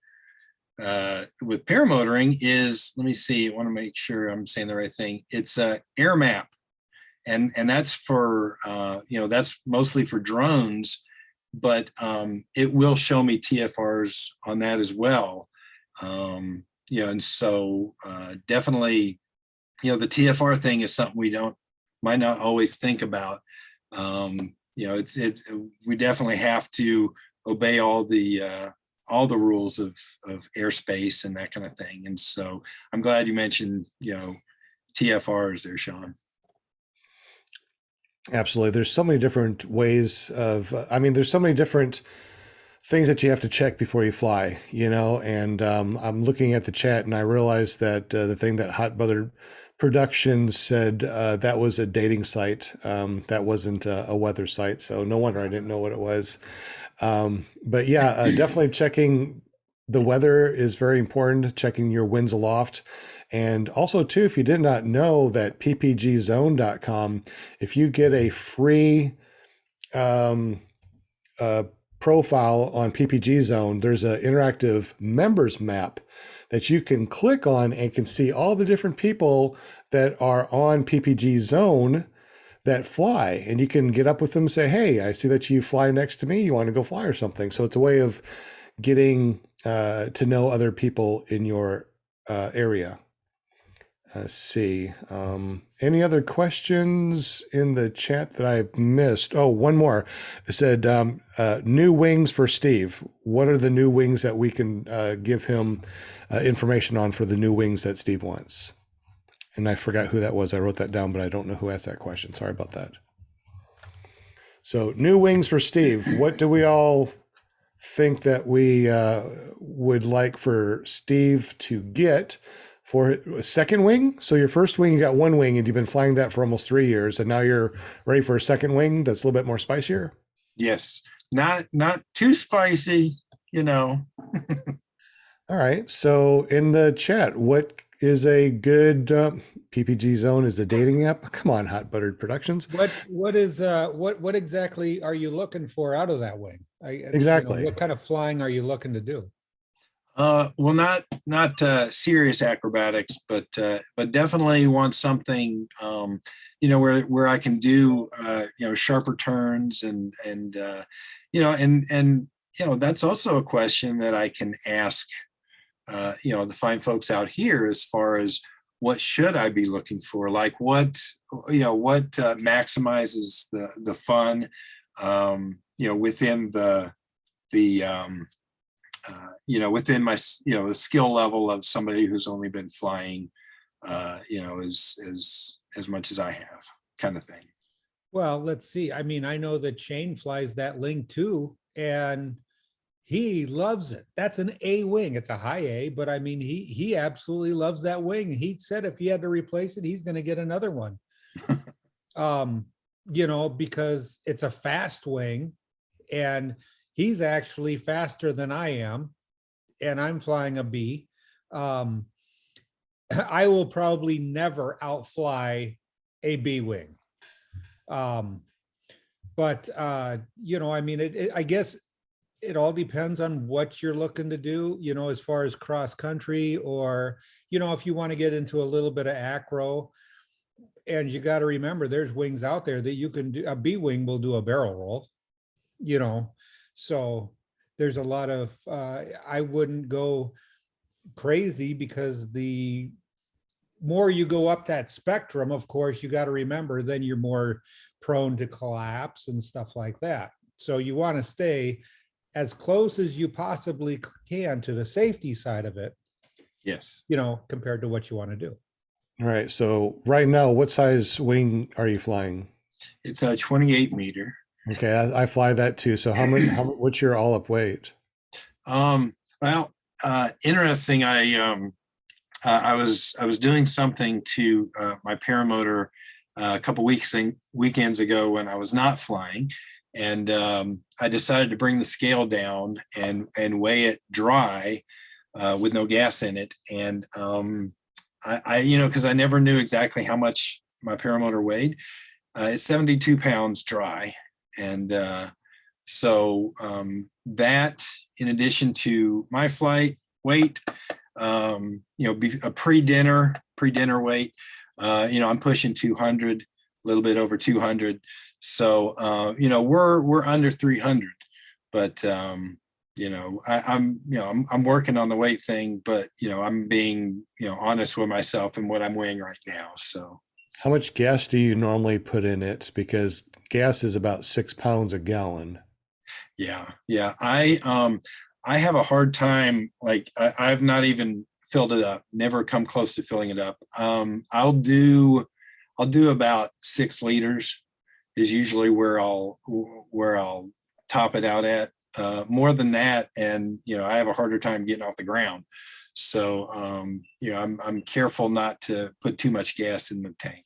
with paramotoring is, let me see, I want to make sure I'm saying the right thing. It's Air Map, and that's for that's mostly for drones, but it will show me TFRs on that as well. And so definitely, the TFR thing is something we might not always think about. We definitely have to obey all the all the rules of airspace and that kind of thing. And so I'm glad you mentioned, TFRs there, Sean. Absolutely. There's so many different ways of, there's so many different things that you have to check before you fly, and I'm looking at the chat and I realized that the thing that Hot Butter Productions said, that was a dating site. That wasn't a weather site. So no wonder I didn't know what it was. But yeah, definitely checking the weather is very important, checking your winds aloft. And also too, if you did not know that ppgzone.com, if you get a free profile on PPG Zone, there's an interactive members map that you can click on and can see all the different people that are on PPG Zone that fly, and you can get up with them and say, hey, I see that you fly next to me. You want to go fly or something? So it's a way of getting to know other people in your area. Let's see. Any other questions in the chat that I missed? Oh, one more. It said, new wings for Steve. What are the new wings that we can give him information on for the new wings that Steve wants? And I forgot who that was. I wrote that down, but I don't know who asked that question. Sorry about that. So new wings for Steve. What do we all think that we would like for Steve to get for a second wing? So your first wing, you got one wing and you've been flying that for almost 3 years. And now you're ready for a second wing that's a little bit more spicier. Yes. Not too spicy, All right. So in the chat, what is a good PPG Zone is a dating app? Come on, Hot Buttered Productions. What exactly are you looking for out of that wing? Exactly. What kind of flying are you looking to do? Well, not serious acrobatics, but definitely want something, where I can do, sharper turns and that's also a question that I can ask, the fine folks out here as far as what should I be looking for? Like what maximizes the fun, within within my, the skill level of somebody who's only been flying, as much as I have, kind of thing. Well, let's see. I know that Shane flies that Ling too, and he loves it. That's an A wing. It's a high A, but he absolutely loves that wing. He said if he had to replace it, he's going to get another one. Because it's a fast wing, and he's actually faster than I am, and I'm flying a B. I will probably never outfly a B wing. I guess it all depends on what you're looking to do, as far as cross country, or, if you want to get into a little bit of acro. And you got to remember, there's wings out there that you can do. A B wing will do a barrel roll, so there's a lot of, I wouldn't go crazy, because the more you go up that spectrum, of course, you got to remember, then you're more prone to collapse and stuff like that. So you want to stay as close as you possibly can to the safety side of it. Yes. Compared to what you want to do. All right. So right now, what size wing are you flying? It's a 28 meter. Okay. I fly that too. So what's your all up weight? Interesting. I was doing something to my paramotor a couple weekends ago when I was not flying, and I decided to bring the scale down and weigh it dry with no gas in it. And because I never knew exactly how much my paramotor weighed. It's 72 pounds dry, and so that, in addition to my flight weight, be a pre-dinner weight, I'm pushing 200, a little bit over 200. So we're under 300, but I'm working on the weight thing, but I'm being honest with myself and what I'm weighing right now. So how much gas do you normally put in it? Because gas is about 6 pounds a gallon. Yeah. I have a hard time, like I've not even filled it up, never come close to filling it up. I'll do about 6 liters is usually where I'll top it out at. More than that, and I have a harder time getting off the ground. So I'm careful not to put too much gas in the tank.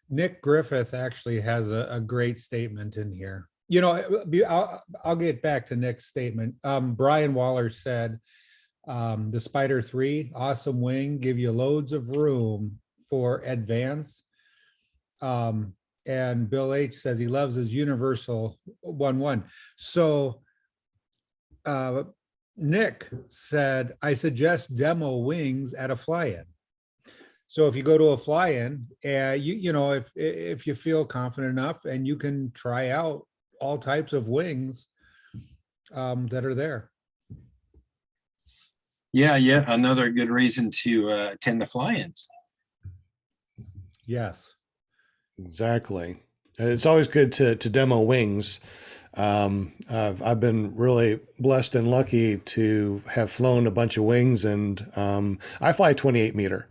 Nick Griffith actually has a great statement in here. I'll get back to Nick's statement. Brian Waller said, the Spider 3, awesome wing, give you loads of room for advance. And Bill H says he loves his Universal 1-1. So Nick said, I suggest demo wings at a fly-in. So if you go to a fly-in, if you feel confident enough, and you can try out all types of wings that are there. Yeah, another good reason to attend the fly-ins. Yes, exactly. It's always good to demo wings. I've been really blessed and lucky to have flown a bunch of wings, and I fly 28 meter.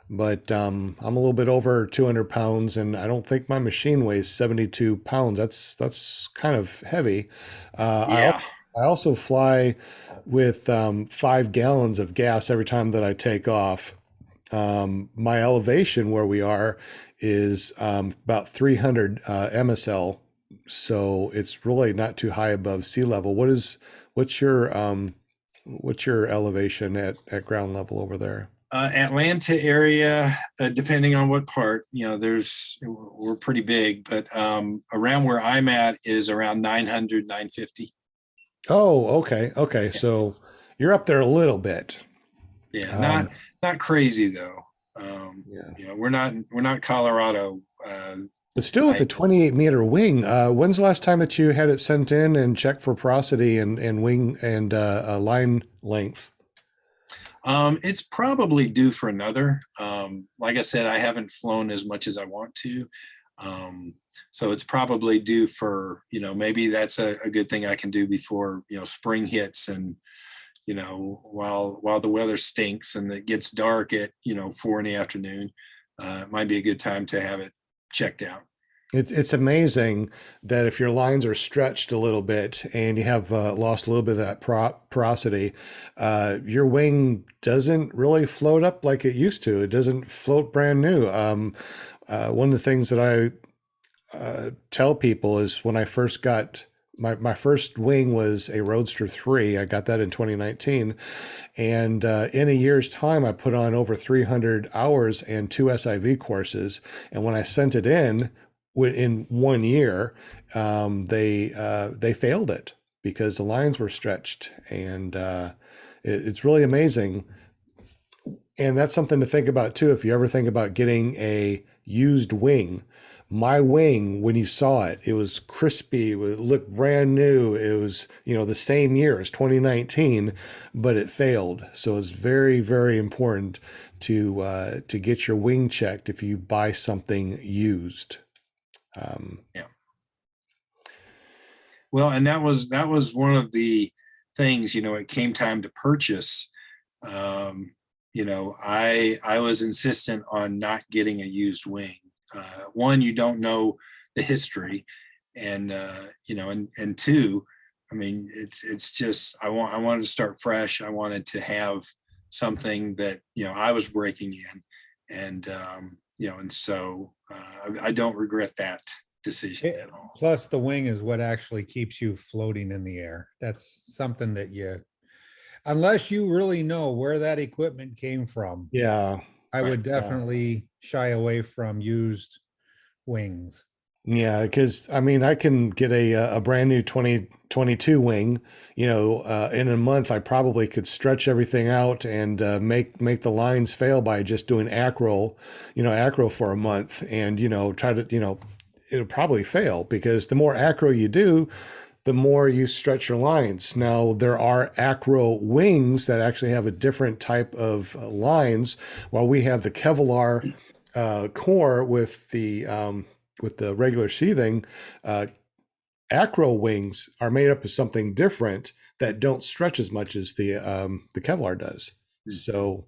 But I'm a little bit over 200 pounds, and I don't think my machine weighs 72 pounds. That's kind of heavy. Yeah. I also fly with 5 gallons of gas every time that I take off. My elevation where we are is about 300 MSL, so it's really not too high above sea level. What's your elevation at ground level over there? Atlanta area, depending on what part, we're pretty big, but around where I'm at is around 900, 950. Oh, okay. Yeah. So you're up there a little bit. Yeah, not crazy though. We're not Colorado. But still, with a 28 meter wing, when's the last time that you had it sent in and checked for porosity and wing and line length? It's probably due for another. Like I said, I haven't flown as much as I want to. So it's probably due for, maybe that's a good thing I can do before, spring hits, and, while the weather stinks and it gets dark at, 4 in the afternoon, it might be a good time to have it checked out. It's amazing that if your lines are stretched a little bit and you have lost a little bit of that porosity, your wing doesn't really float up like it used to. It doesn't float brand new. One of the things that I tell people is when I first got my first wing was a Roadster 3. I got that in 2019. And in a year's time, I put on over 300 hours and 2 SIV courses. And when I sent it in 1 year, they failed it because the lines were stretched. And it's really amazing. And that's something to think about too. If you ever think about getting a used wing, my wing, when you saw it, it was crispy, it looked brand new. It was, the same year as 2019, but it failed. So it's very, very important to get your wing checked if you buy something used. Yeah. Well, and that was one of the things, it came time to purchase. I was insistent on not getting a used wing. One, you don't know the history, and and two, I mean, it's just I wanted to start fresh. I wanted to have something that I was breaking in, and and so I don't regret that decision at all. Plus, the wing is what actually keeps you floating in the air. That's something that unless you really know where that equipment came from. Yeah. I would definitely shy away from used wings. Yeah, because I can get a brand new 2022 wing. In a month, I probably could stretch everything out and make the lines fail by just doing acro for a month, and try to it'll probably fail because the more acro you do, the more you stretch your lines. Now, there are acro wings that actually have a different type of lines, while we have the Kevlar core with the regular sheathing. acro wings are made up of something different that don't stretch as much as the Kevlar does. So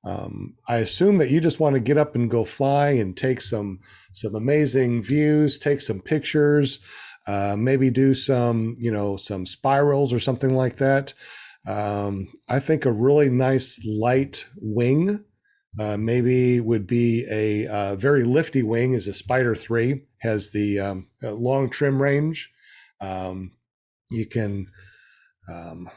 I assume that you just want to get up and go fly and take some amazing views, take some pictures, maybe do some some spirals or something like that. I think a really nice light wing maybe would be a very lifty wing is a Spider 3, has the long trim range. You can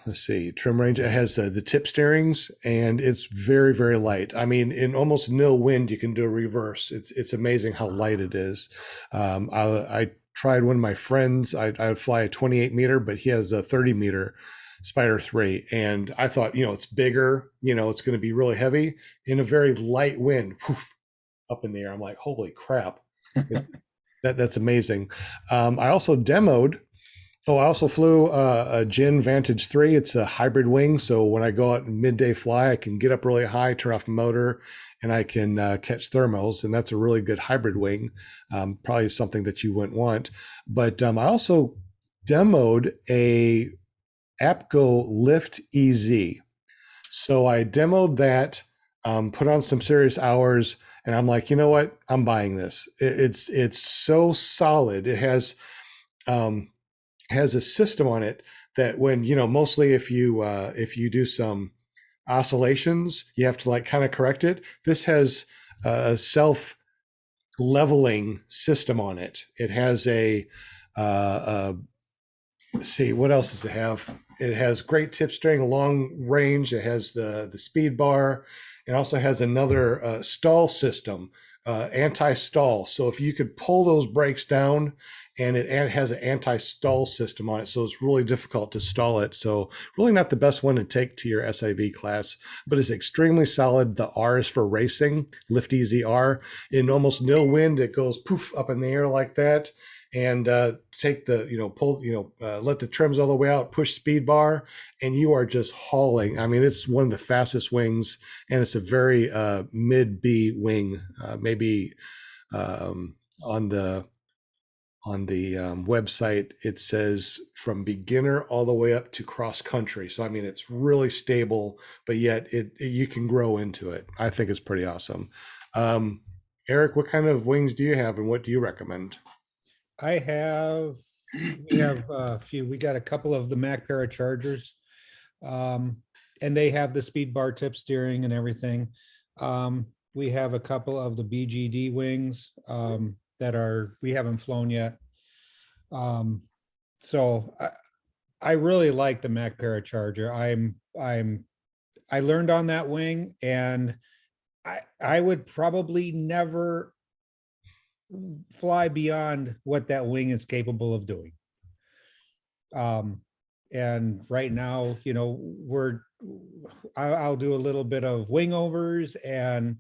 let's see, trim range. It has the tip steerings, and it's very, very light. I mean, in almost no wind, you can do a reverse. It's amazing how light it is. I tried one of my friends. I would fly a 28 meter, but he has a 30 meter Spider 3, and I thought, it's bigger. It's going to be really heavy in a very light wind, poof, up in the air. I'm like, holy crap, that's amazing. I also demoed. Oh, I also flew a Gin Vantage 3. It's a hybrid wing. So when I go out and midday fly, I can get up really high, turn off the motor, and I can catch thermals. And that's a really good hybrid wing. Probably something that you wouldn't want. But I also demoed a APCO Lift EZ. So I demoed that, put on some serious hours, and I'm like, you know what? I'm buying this. It's so solid. It has a system on it that when, mostly if you do some oscillations, you have to like kind of correct it. This has a self leveling system on it. It has let's see, what else does it have? It has great tip steering, long range. It has the speed bar. It also has another stall system, anti-stall. So if you could pull those brakes down, and it has an anti-stall system on it, so it's really difficult to stall it. So really not the best one to take to your SIV class, but it's extremely solid. The R is for racing, Lift Easy R. In almost no wind, it goes poof up in the air like that. And take the, pull, let the trims all the way out, push speed bar, and you are just hauling. I mean, it's one of the fastest wings, and it's a very mid B wing, maybe on the website, it says from beginner all the way up to cross country. So, I mean, it's really stable, but yet you can grow into it. I think it's pretty awesome. Eric, what kind of wings do you have, and what do you recommend? We have a few. We got a couple of the Mac Parachargers, and they have the speed bar tip steering and everything. We have a couple of the BGD wings that we haven't flown yet. So I really like the Mac Paracharger. I learned on that wing, and I would probably never fly beyond what that wing is capable of doing. And right now, I'll do a little bit of wing overs, and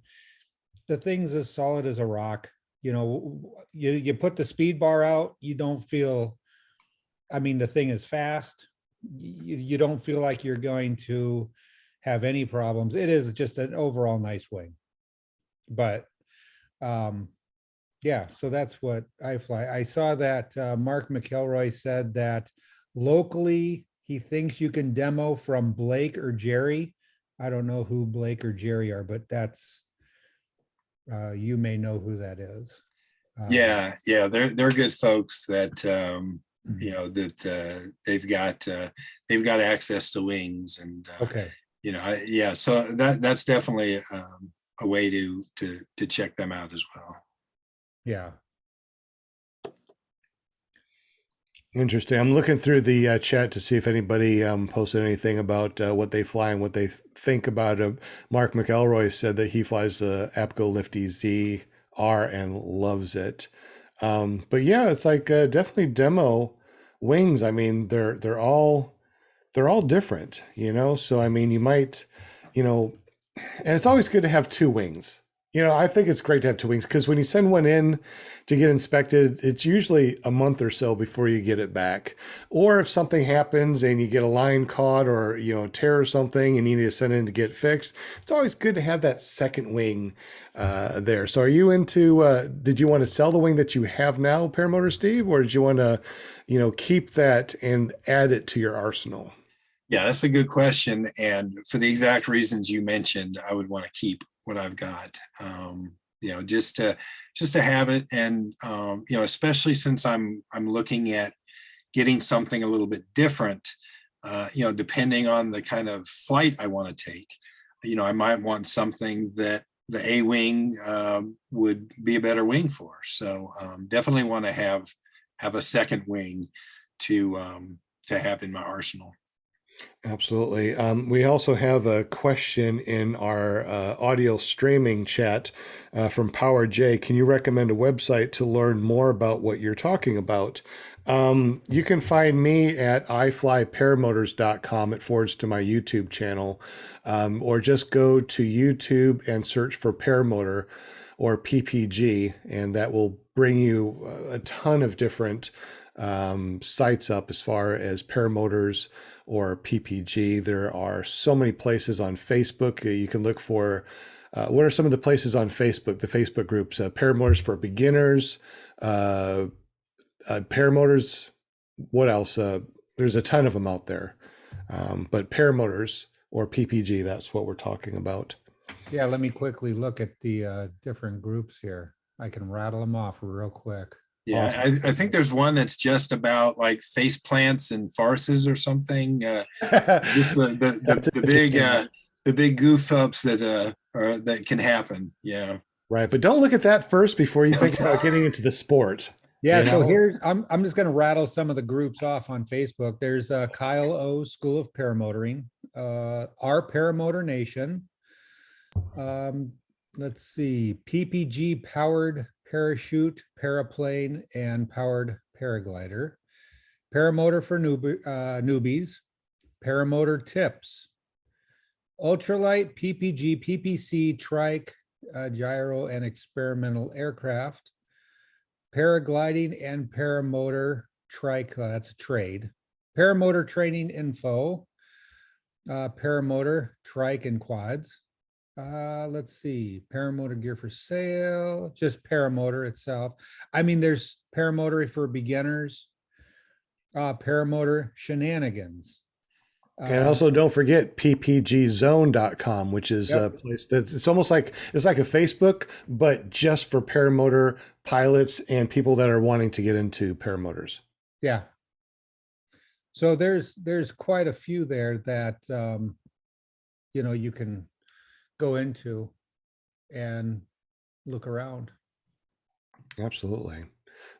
the thing's as solid as a rock. You put the speed bar out, you don't feel, I mean, the thing is fast. You don't feel like you're going to have any problems. It is just an overall nice wing. But yeah, so that's what I fly. I saw that Mark McElroy said that locally he thinks you can demo from Blake or Jerry. I don't know who Blake or Jerry are, but that's you may know who that is. Yeah, they're good folks that that they've got access to wings, and okay. So that's definitely a way to check them out as well. Yeah. Interesting. I'm looking through the chat to see if anybody posted anything about what they fly and what they think about it. Mark McElroy said that he flies the APCO Lift EZ R and loves it. But yeah, it's like definitely demo wings. I mean, they're all different, So I mean, you might, and it's always good to have two wings. I think it's great to have two wings because when you send one in to get inspected, it's usually a month or so before you get it back. Or if something happens and you get a line caught or, tear or something and you need to send in to get fixed, it's always good to have that second wing there. So are you did you want to sell the wing that you have now, Paramotor Steve, or did you want to, keep that and add it to your arsenal? Yeah, that's a good question. And for the exact reasons you mentioned, I would want to keep what I've got. Just to have it, and especially since I'm looking at getting something a little bit different. Depending on the kind of flight I want to take. I might want something that the A wing would be a better wing for. So definitely want to have a second wing to have in my arsenal. Absolutely. We also have a question in our audio streaming chat from Power J. Can you recommend a website to learn more about what you're talking about? You can find me at iflyparamotors.com. It forwards to my YouTube channel, or just go to YouTube and search for Paramotor or PPG, and that will bring you a ton of different sites up as far as paramotors or PPG. There are so many places on Facebook. You can look for what are some of the places on Facebook, the Facebook groups, Paramotors for Beginners, Paramotors, what else? There's a ton of them out there. But Paramotors or PPG, that's what we're talking about. Yeah, let me quickly look at the different groups here. I can rattle them off real quick. Yeah, I think there's one that's just about like face plants and farces or something. Just the big goof ups that can happen. Yeah. Right, but don't look at that first before you think about getting into the sport. Yeah, so here's I'm just going to rattle some of the groups off on Facebook. There's Kyle O School of Paramotoring, our Paramotor Nation. Let's see, PPG Powered Parachute, Paraplane, and Powered Paraglider. Paramotor for newbies. Paramotor Tips. Ultralight, PPG, PPC, Trike, Gyro, and Experimental Aircraft. Paragliding and Paramotor Trike, that's a trade. Paramotor Training Info. Paramotor Trike and Quads. Let's see, Paramotor Gear for Sale, just Paramotor itself. I mean, there's Paramotoring for Beginners, Paramotor Shenanigans. And also don't forget ppgzone.com, which is a place that's it's almost like it's like a Facebook, but just for paramotor pilots and people that are wanting to get into paramotors. Yeah. So there's quite a few there that you can go into and look around. Absolutely.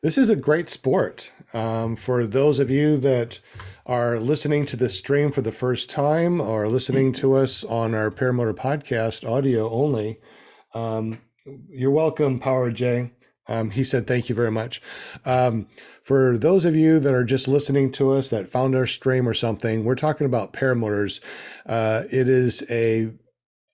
This is a great sport. For those of you that are listening to this stream for the first time or listening to us on our Paramotor podcast, audio only, you're welcome, Power J. He said, thank you very much. For those of you that are just listening to us that found our stream or something, we're talking about paramotors. It is a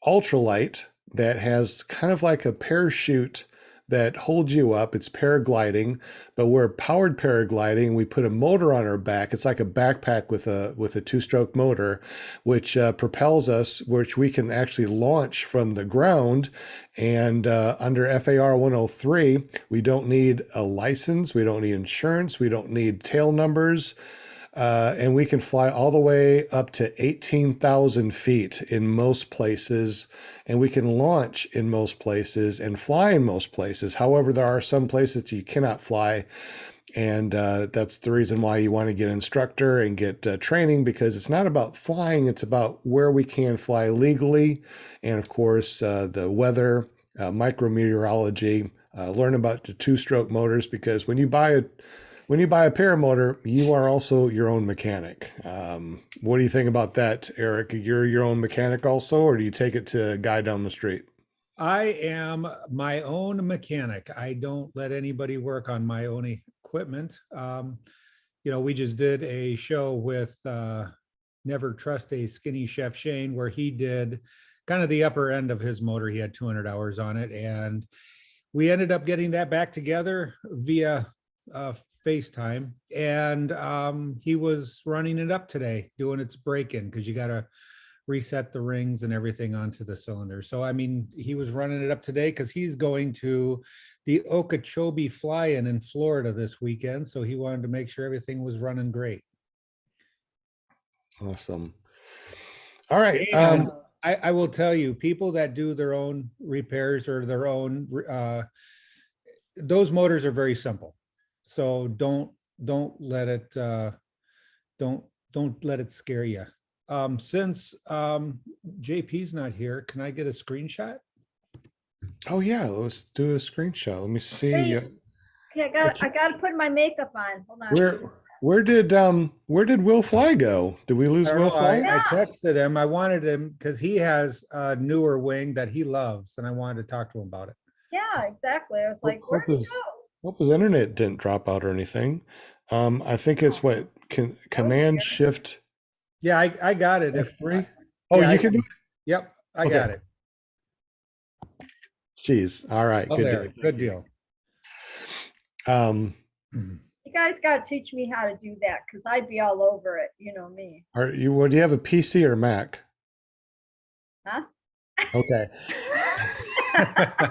ultralight that has kind of like a parachute that holds you up. It's paragliding, but we're powered paragliding. We put a motor on our back. It's like a backpack with a two-stroke motor, which propels us, which we can actually launch from the ground. And under FAR 103, we don't need a license. We don't need insurance. We don't need tail numbers. And we can fly all the way up to 18,000 feet in most places, and we can launch in most places and fly in most places. However, there are some places that you cannot fly, and that's the reason why you want to get an instructor and get training, because it's not about flying, it's about where we can fly legally, and of course, the weather, micrometeorology, learn about the two-stroke motors, because when you buy a paramotor, you are also your own mechanic. What do you think about that, Eric? You're your own mechanic also, or do you take it to a guy down the street? I am my own mechanic. I don't let anybody work on my own equipment. We just did a show with Never Trust a Skinny Chef Shane, where he did kind of the upper end of his motor. He had 200 hours on it, and we ended up getting that back together via FaceTime, and he was running it up today, doing its break-in, because you got to reset the rings and everything onto the cylinder. So, I mean, he was running it up today because he's going to the Okeechobee Fly-In in Florida this weekend. So he wanted to make sure everything was running great. Awesome. All right. And I will tell you, people that do their own repairs or their own, those motors are very simple. So don't let it, don't let it scare you. Since JP's not here, can I get a screenshot? Oh yeah, let's do a screenshot. Let me see. Hey, okay, I got to put my makeup on. Hold on. Where did Will Fly go? Did we lose Will Fly? I texted him. I wanted him because he has a newer wing that he loves, and I wanted to talk to him about it. Yeah, exactly. I was like, where'd he go? Hope his internet didn't drop out or anything. I think it's what Command Shift. Yeah, I got it. F3. Oh, yeah, you can do it? Yep, I got it. Jeez. All right. Good deal. You guys got to teach me how to do that, because I'd be all over it. You know me. Do you have a PC or Mac? Huh? Okay.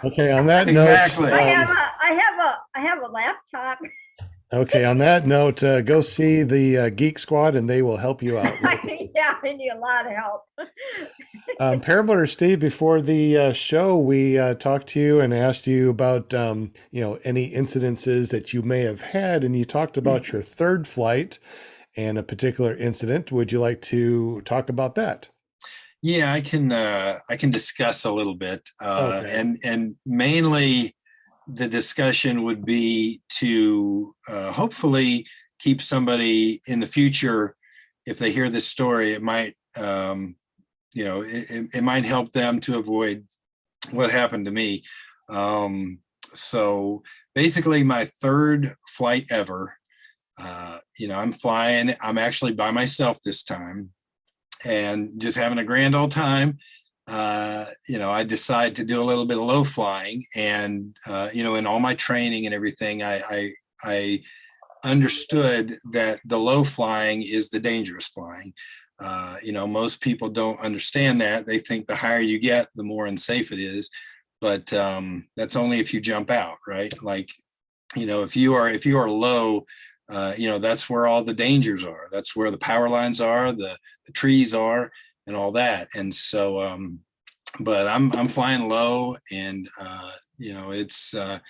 Okay. On that Exactly. note, I have a laptop. okay. On that note, go see the Geek Squad, and they will help you out. Yeah, I need a lot of help. Paramotor Steve, before the show, we talked to you and asked you about any incidences that you may have had, and you talked about your third flight and a particular incident. Would you like to talk about that? Yeah, I can discuss a little bit, Okay. and mainly the discussion would be to hopefully keep somebody in the future. If they hear this story, it might it might help them to avoid what happened to me. So basically, my third flight ever. I'm flying. I'm actually by myself this time, and just having a grand old time. I decide to do a little bit of low flying, and in all my training and everything, I understood that the low flying is the dangerous flying. Most people don't understand that. They think the higher you get, the more unsafe it is. But that's only if you jump out, right? Like, if you are low, that's where all the dangers are. That's where the power lines are, the trees are, and all that. And so, but I'm flying low, and it's a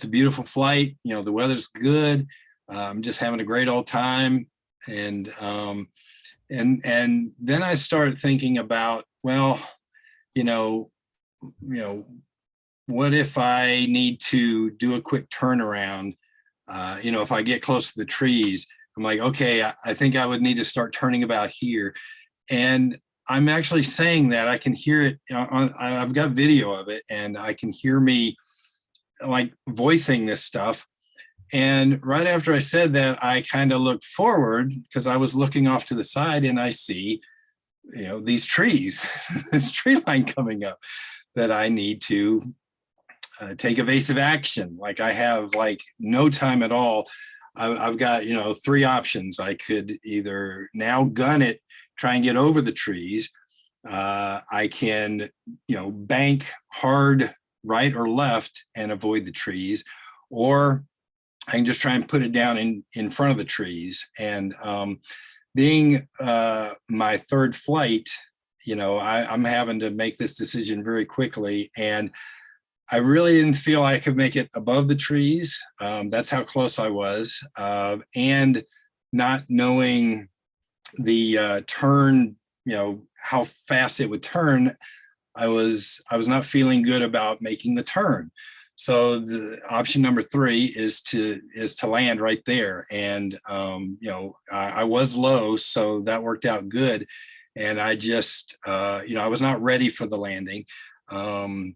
beautiful flight. The weather's good. I'm just having a great old time, and then I started thinking about, well, what if I need to do a quick turnaround? If I get close to the trees, I'm like, okay, I think I would need to start turning about here. And I'm actually saying that. I can hear it. I've got video of it, and I can hear me like voicing this stuff. And right after I said that, I kind of looked forward, because I was looking off to the side, and I see, these trees, this tree line coming up that I need to take evasive action. Like, I have like no time at all. I've got, three options. I could either now gun it, try and get over the trees. I can, bank hard right or left and avoid the trees, or I can just try and put it down in front of the trees. And being my third flight, I'm having to make this decision very quickly. And I really didn't feel I could make it above the trees. That's how close I was. And not knowing the turn, how fast it would turn, I was not feeling good about making the turn. So the option number 3 is to land right there. And, I was low, so that worked out good. And I just, I was not ready for the landing. I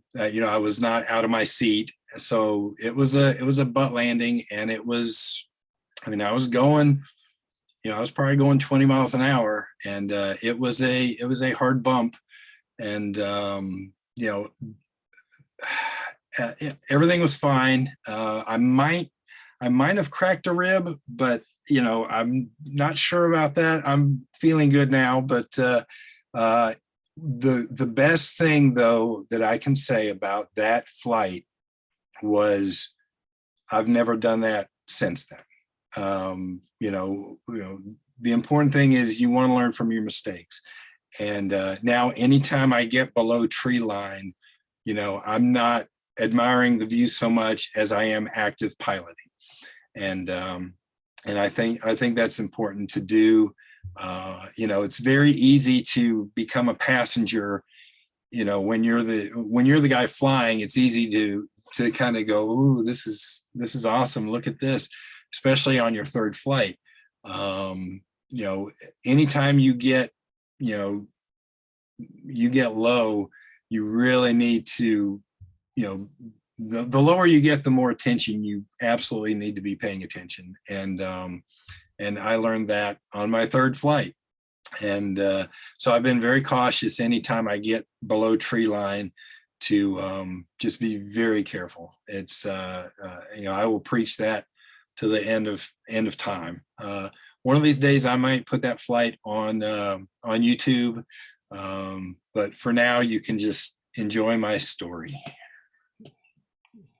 was not out of my seat. So it was a butt landing, and I was going, I was probably going 20 miles an hour, and it was a hard bump. and everything was fine. I might have cracked a rib, but I'm not sure about that. I'm feeling good now, but the best thing though that I can say about that flight was I've never done that since then. The important thing is you want to learn from your mistakes. And now anytime I get below tree line, I'm not admiring the view so much as I am active piloting. And I think that's important to do. It's very easy to become a passenger. When you're the guy flying, it's easy to kind of go, ooh, this is awesome. Look at this, especially on your third flight. Anytime you get low, you really need to, the lower you get, the more attention you absolutely need to be paying attention. And I learned that on my third flight. And so I've been very cautious anytime I get below tree line to just be very careful. It's, I will preach that to the end of time. One of these days I might put that flight on YouTube. But for now, you can just enjoy my story.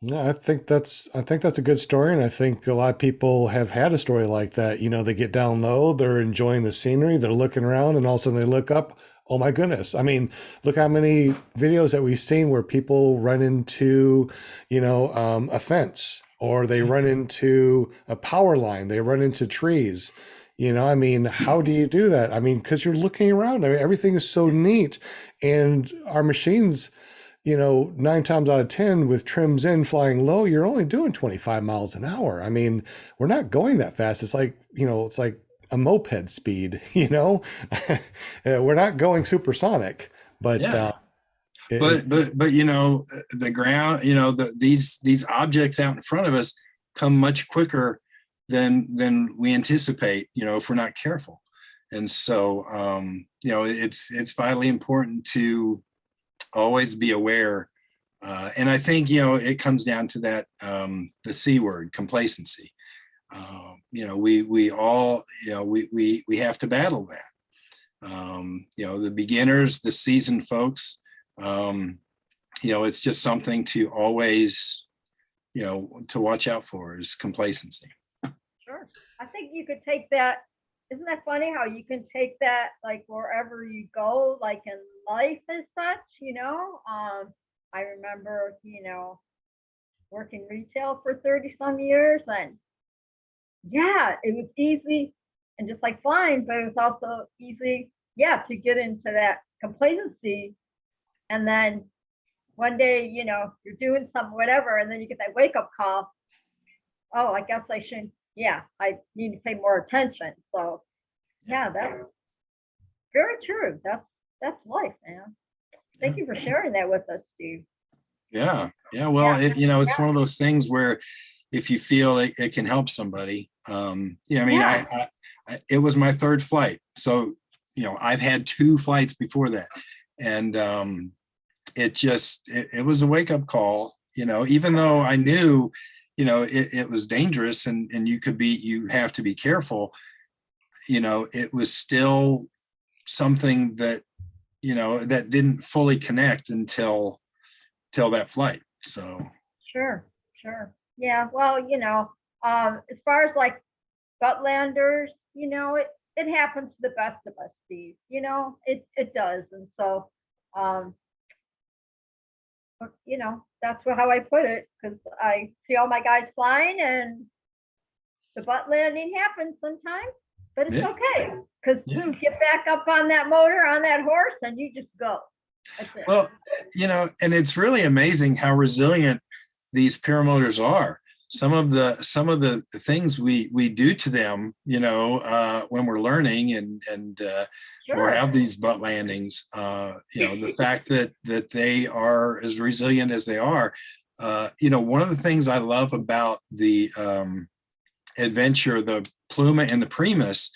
No, I think that's a good story, and I think a lot of people have had a story like that. They get down low, they're enjoying the scenery, they're looking around, and all of a sudden they look up. Oh my goodness! I mean, look how many videos that we've seen where people run into, a fence, or they run into a power line, they run into trees. How do you do that? Because you're looking around. Everything is so neat, and our machines, 9 times out of 10 with trims in flying low, you're only doing 25 miles an hour. We're not going that fast. It's like, it's like a moped speed, we're not going supersonic, but, yeah. But the ground, these objects out in front of us come much quicker than we anticipate, if we're not careful. And so, it's vitally important to always be aware. And I think, it comes down to that, the C word, complacency. We all, we have to battle that. The beginners, the seasoned folks, it's just something to always, to watch out for is complacency. Sure. I think you could take that. Isn't that funny how you can take that like wherever you go, like in life as such, I remember, working retail for 30 some years, and yeah, it was easy and just like flying, but it was also easy, to get into that complacency. And then one day, you're doing something, whatever, and then you get that wake up call. Oh, I guess I shouldn't. I need to pay more attention. So, that's very true. That's life, man. Thank you for sharing that with us, Steve. Yeah. Well, it's one of those things where if you feel it can help somebody, it was my third flight. So, I've had 2 flights before that. And it was a wake up call, even though I knew, it was dangerous and you have to be careful. It was still something that, that didn't fully connect until that flight. So. Sure. Yeah. Well, as far as like buttlanders, it happens to the best of us, Steve, it does. And so, that's how I put it, because I see all my guys flying and the butt landing happens sometimes, but it's okay, because you get back up on that motor, on that horse, and you just go. That's it. Well, and it's really amazing how resilient these paramotors are. Some of the things we do to them, when we're learning and or have these butt landings, the fact that they are as resilient as they are. One of the things I love about the Adventure, the Pluma and the Primus,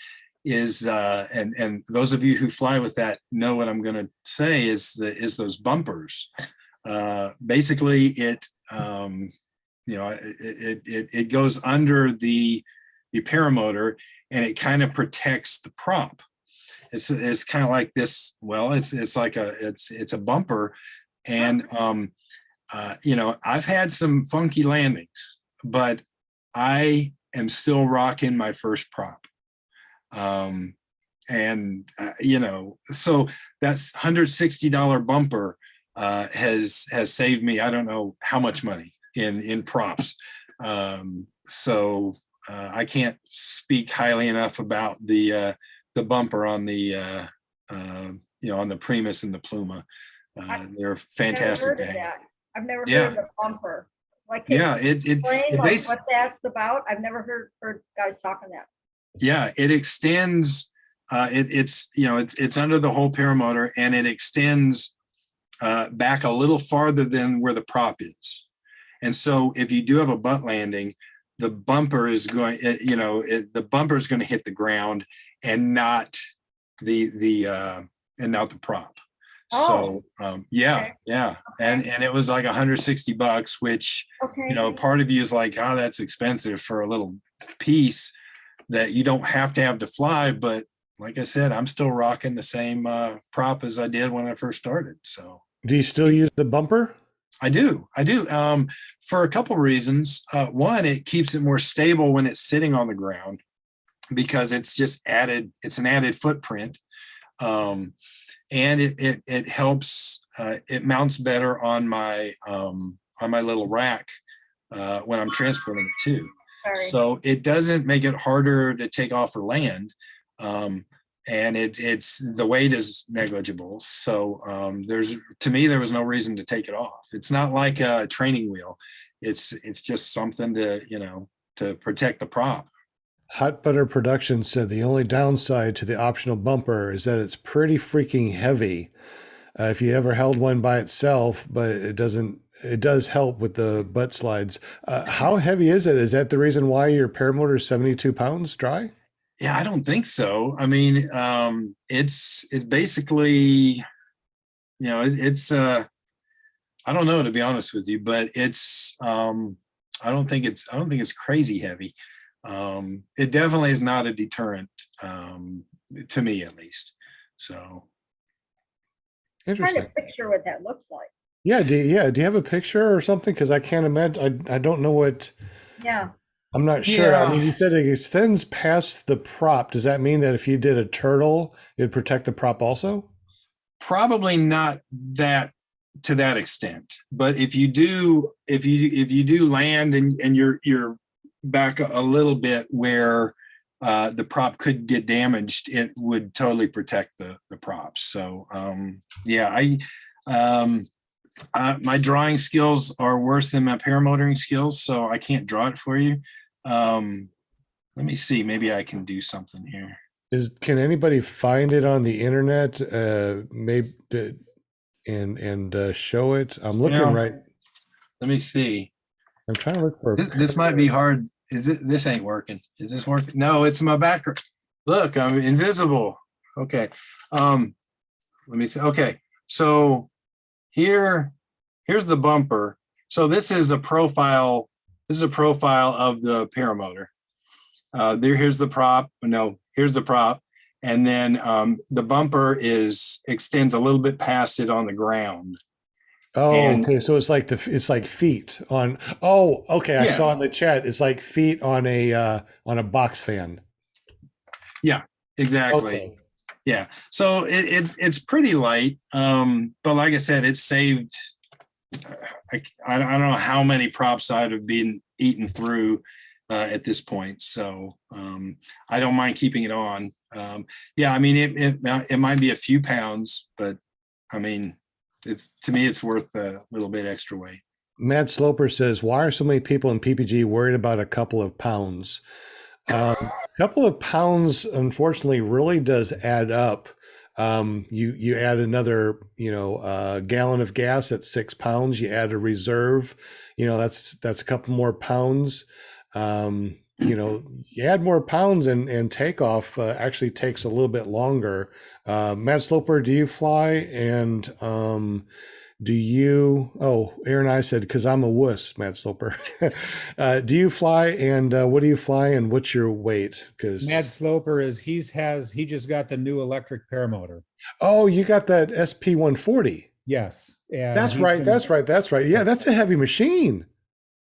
is and those of you who fly with that know what I'm going to say is those bumpers. Basically, it it goes under the paramotor, and it kind of protects the prop. It's kind of like this. Well, it's like it's a bumper, and I've had some funky landings, but I am still rocking my first prop. So that's $160 bumper has saved me, I don't know how much money in props. I can't speak highly enough about the bumper on the on the Primus and the Pluma. They're fantastic. I've never heard of the bumper. Like, explain what that's about. I've never heard guys talking that. Yeah, it extends. It's under the whole paramotor, and it extends back a little farther than where the prop is. And so, if you do have a butt landing, the bumper is going. The bumper is going to hit the ground, and not the prop. Oh. So yeah. Okay. And it was like $160, which part of you is like, oh, that's expensive for a little piece that you don't have to fly. But like I said, I'm still rocking the same prop as I did when I first started. So do you still use the bumper? I do. For a couple of reasons. One, it keeps it more stable when it's sitting on the ground, because it's an added footprint. And it helps, it mounts better on my little rack when I'm transporting it too. Sorry. So it doesn't make it harder to take off or land. And it's the weight is negligible. So to me, there was no reason to take it off. It's not like a training wheel. It's just something to protect the prop. Hot Butter Productions said the only downside to the optional bumper is that it's pretty freaking heavy. If you ever held one by itself, but it does help with the butt slides. How heavy is it? Is that the reason why your paramotor is 72 pounds dry? Yeah, I don't think so. I mean, it's basically, it's I don't know, to be honest with you, but it's I don't think it's crazy heavy. It definitely is not a deterrent, to me at least. So interesting. Trying to picture what that looks like. Yeah. Do you have a picture or something? Because I can't imagine. I don't know what. Yeah. I'm not sure. Yeah. I mean, you said it extends past the prop. Does that mean that if you did a turtle, it'd protect the prop also? Probably not that to that extent. But if you do land and you're back a little bit where the prop could get damaged, it would totally protect the props. So my drawing skills are worse than my paramotoring skills, so I can't draw it for you. Let me see, maybe I can do something here. Can anybody find it on the internet? Maybe and show it. I'm looking right. Let me see. I'm trying to look for this might be hard. This ain't working. Is this working? No, it's my background. Look, I'm invisible. Okay. Let me see. Okay. So here's the bumper. So this is a profile. This is a profile of the paramotor. Here's the prop. No, here's the prop. And then the bumper extends a little bit past it on the ground. Oh, okay. So it's like feet on. Oh, okay. I saw in the chat. It's like feet on a box fan. Yeah, exactly. Okay. Yeah. So it's pretty light. But like I said, it's saved. I don't know how many props I'd have been eaten through at this point. So I don't mind keeping it on. I mean, it might be a few pounds, but I mean, to me, it's worth a little bit extra weight. Matt Sloper says, why are so many people in PPG worried about a couple of pounds? A couple of pounds, unfortunately, really does add up. You add another, gallon of gas at 6 pounds. You add a reserve, that's a couple more pounds. you add more pounds and takeoff actually takes a little bit longer. Matt Sloper, do you fly? And Aaron I said, because I'm a wuss, Matt Sloper. Do you fly? And what do you fly? And what's your weight? Because Matt Sloper he just got the new electric paramotor. Oh, you got that SP 140. Yes. And That's right. That's right. Yeah, that's a heavy machine.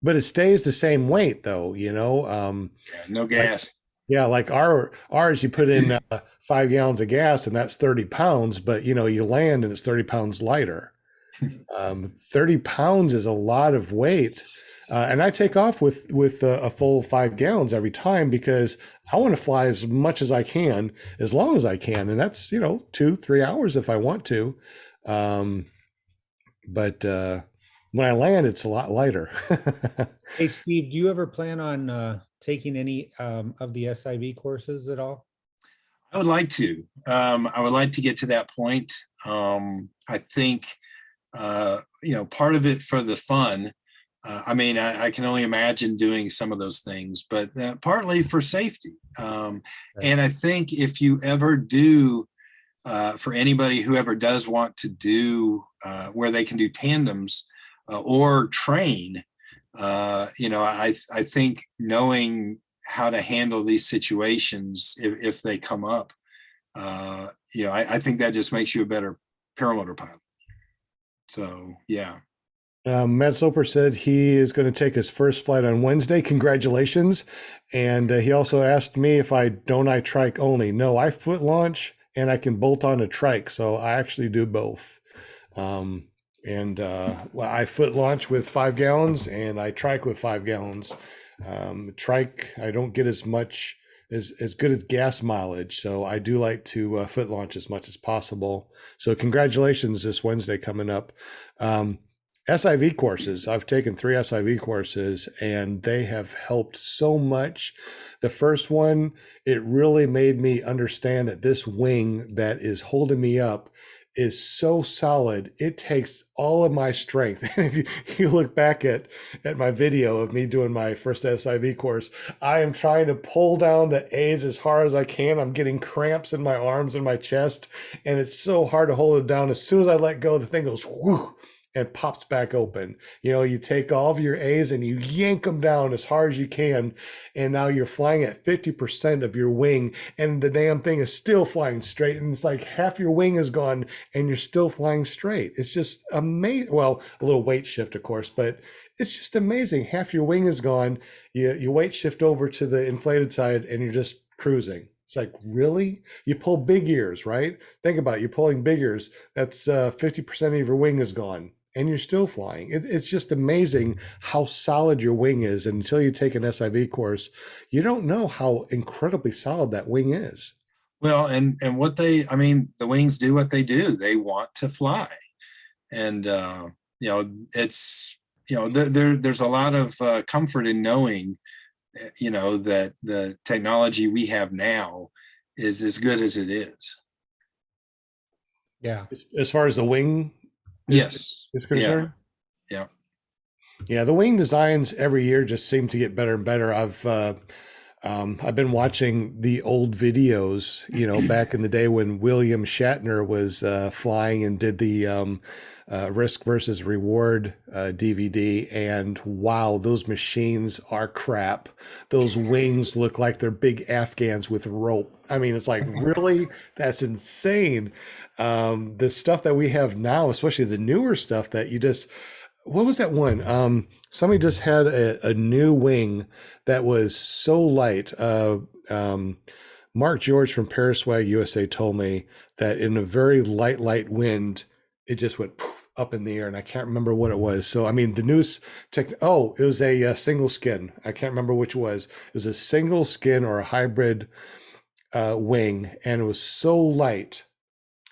But it stays the same weight though, No gas. like ours, you put in 5 gallons of gas and that's 30 pounds, but you land and it's 30 pounds lighter. 30 pounds is a lot of weight. And I take off with a full 5 gallons every time because I want to fly as much as I can, as long as I can. And that's, 2-3 hours if I want to. But when I land, it's a lot lighter. Hey, Steve, do you ever plan on taking any of the SIV courses at all? I would like to. I would like to get to that point. I think, part of it for the fun. I can only imagine doing some of those things, but partly for safety. And I think if you ever do, for anybody who ever does want to do where they can do tandems or train, I think knowing how to handle these situations if they come up, I think that just makes you a better paramotor pilot. So, yeah. Matt Soper said he is going to take his first flight on Wednesday. Congratulations. And he also asked me if I trike only. No, I foot launch and I can bolt on a trike. So I actually do both. I foot launch with 5 gallons and I trike with 5 gallons. Trike, I don't get as much as good as gas mileage. So I do like to foot launch as much as possible. So congratulations this Wednesday coming up. SIV courses. I've taken 3 SIV courses and they have helped so much. The first one, it really made me understand that this wing that is holding me up is so solid. It takes all of my strength. And if you look back at my video of me doing my first SIV course, I am trying to pull down the A's as hard as I can. I'm getting cramps in my arms and my chest, and it's so hard to hold it down. As soon as I let go, the thing goes whoo, and pops back open. You take all of your A's and you yank them down as hard as you can. And now you're flying at 50% of your wing and the damn thing is still flying straight. And it's like half your wing is gone and you're still flying straight. It's just amazing. Well, a little weight shift, of course, but it's just amazing. Half your wing is gone. You weight shift over to the inflated side and you're just cruising. It's like, really? You pull big ears, right? Think about it. You're pulling big ears. That's 50% of your wing is gone. And you're still flying. It's just amazing how solid your wing is. And until you take an SIV course, you don't know how incredibly solid that wing is. Well, and the wings do what they do. They want to fly. And, there's a lot of comfort in knowing, that the technology we have now is as good as it is. Yeah. As far as the wing, yes, is concerned. Yeah. The wing designs every year just seem to get better and better. I've been watching the old videos, back in the day when William Shatner was flying and did the Risk versus Reward DVD, and wow, those machines are crap. Those wings look like they're big Afghans with rope. I mean, it's like, really? That's insane. The stuff that we have now, especially the newer stuff that what was that one? Somebody just had a new wing that was so light. Mark George from Paraswag USA told me that in a very light wind, it just went poof, up in the air, and I can't remember what it was. So, I mean, the newest it was a single skin. I can't remember which it was. It was a single skin or a hybrid wing, and it was so light.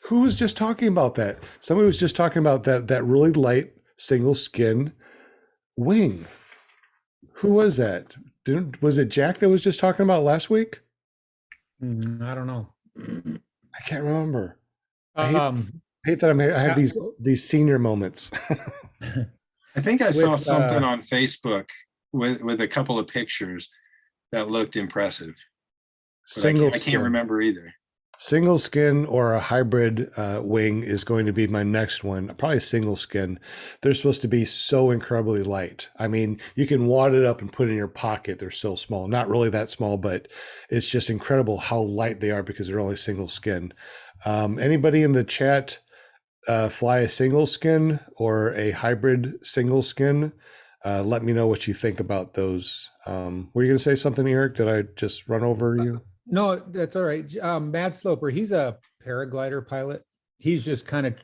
Who was just talking about that? Somebody was just talking about that really light single skin wing. Who was that? Was it Jack that was just talking about last week? I don't know. I can't remember. I hate that I have these senior moments. I think I saw something on Facebook with a couple of pictures. that looked impressive. But Single I can't skin. remember either. Single skin or a hybrid wing is going to be my next one. Probably single skin. They're supposed to be so incredibly light. I mean, you can wad it up and put it in your pocket. They're so small. Not really that small, but it's just incredible how light they are because they're only single skin. Anybody in the chat fly a single skin or a hybrid single skin? Let me know what you think about those. Were you going to say something, Eric? Did I just run over you? No, that's all right. Matt Sloper, he's a paraglider pilot. He's just kind of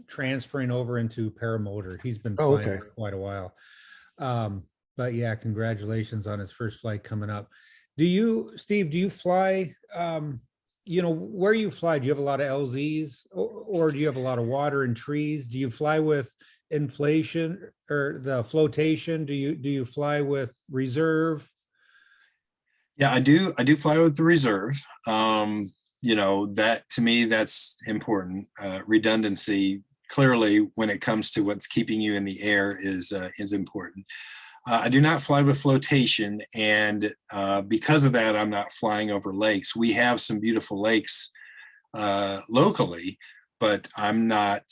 transferring over into paramotor. He's been flying for quite a while. But yeah, congratulations on his first flight coming up. Steve, do you fly, where you fly? Do you have a lot of LZs or do you have a lot of water and trees? Do you fly with inflation or the flotation? Do you fly with reserve? Yeah, I do fly with the reserve. That to me, that's important. Redundancy, clearly, when it comes to what's keeping you in the air is important. I do not fly with flotation, and because of that, I'm not flying over lakes. We have some beautiful lakes locally, but I'm not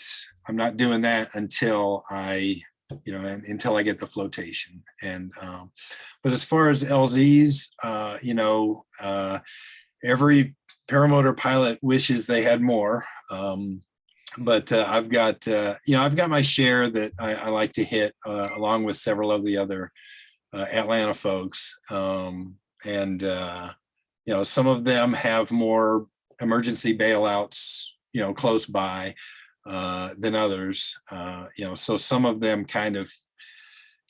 doing that until until I get the flotation. And but as far as LZs, every paramotor pilot wishes they had more. But I've got my share that I like to hit along with several of the other Atlanta folks. Some of them have more emergency bailouts, close by than others. So some of them kind of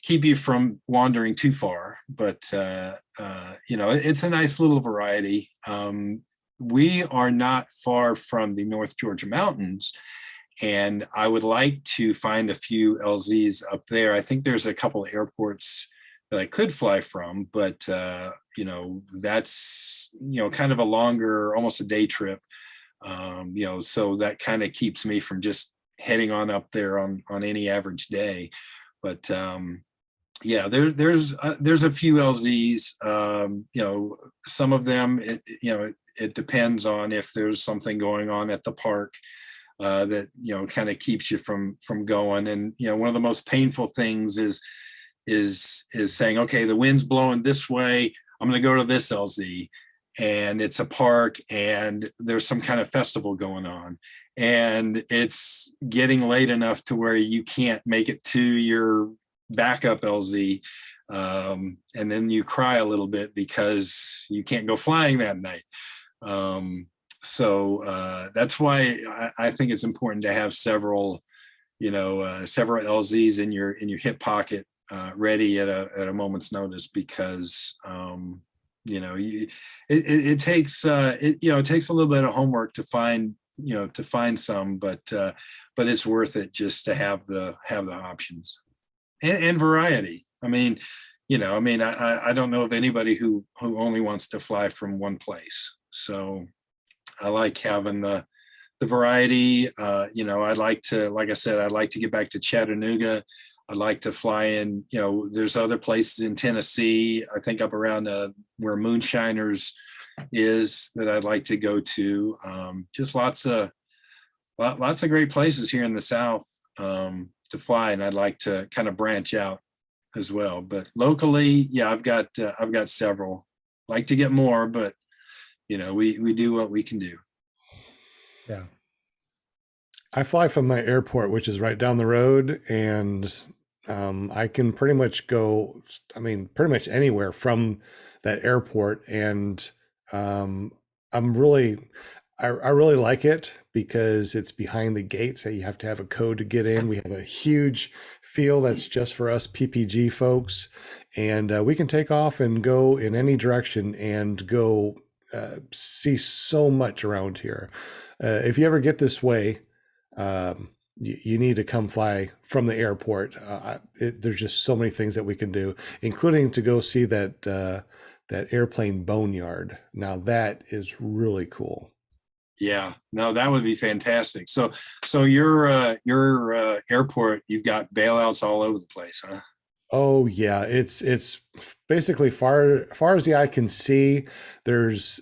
keep you from wandering too far, but it's a nice little variety. We are not far from the North Georgia mountains, and I would like to find a few LZs up there. I think there's a couple of airports that I could fly from, but that's kind of a longer, almost a day trip. So that kind of keeps me from just heading on up there on any average day. But there's a few LZs. Some of them, it depends on if there's something going on at the park that kind of keeps you from going. And one of the most painful things is saying, okay, the wind's blowing this way, I'm going to go to this LZ, and it's a park and there's some kind of festival going on, and it's getting late enough to where you can't make it to your backup LZ. And then you cry a little bit because you can't go flying that night. So that's why I think it's important to have several LZs in your hip pocket, ready at a moment's notice, because it takes a little bit of homework to find some, but it's worth it just to have the options and variety. I don't know of anybody who only wants to fly from one place. So I like having the variety. I'd like to get back to Chattanooga. I'd like to fly in, there's other places in Tennessee, I think up around where Moonshiners is, that I'd like to go to. Just lots of great places here in the South to fly, and I'd like to kind of branch out as well. But locally, yeah, I've got several. Like to get more, but we do what we can do. Yeah. I fly from my airport, which is right down the road, and I can pretty much go, pretty much anywhere from that airport. And I really like it because it's behind the gates. So you have to have a code to get in. We have a huge field that's just for us PPG folks, and we can take off and go in any direction and go see so much around here. If you ever get this way, you need to come fly from the airport. There's just so many things that we can do, including to go see that airplane boneyard. Now that is really cool. Yeah, no, that would be fantastic. So your airport, you've got bailouts all over the place, huh? Oh yeah, it's basically far as the eye can see. There's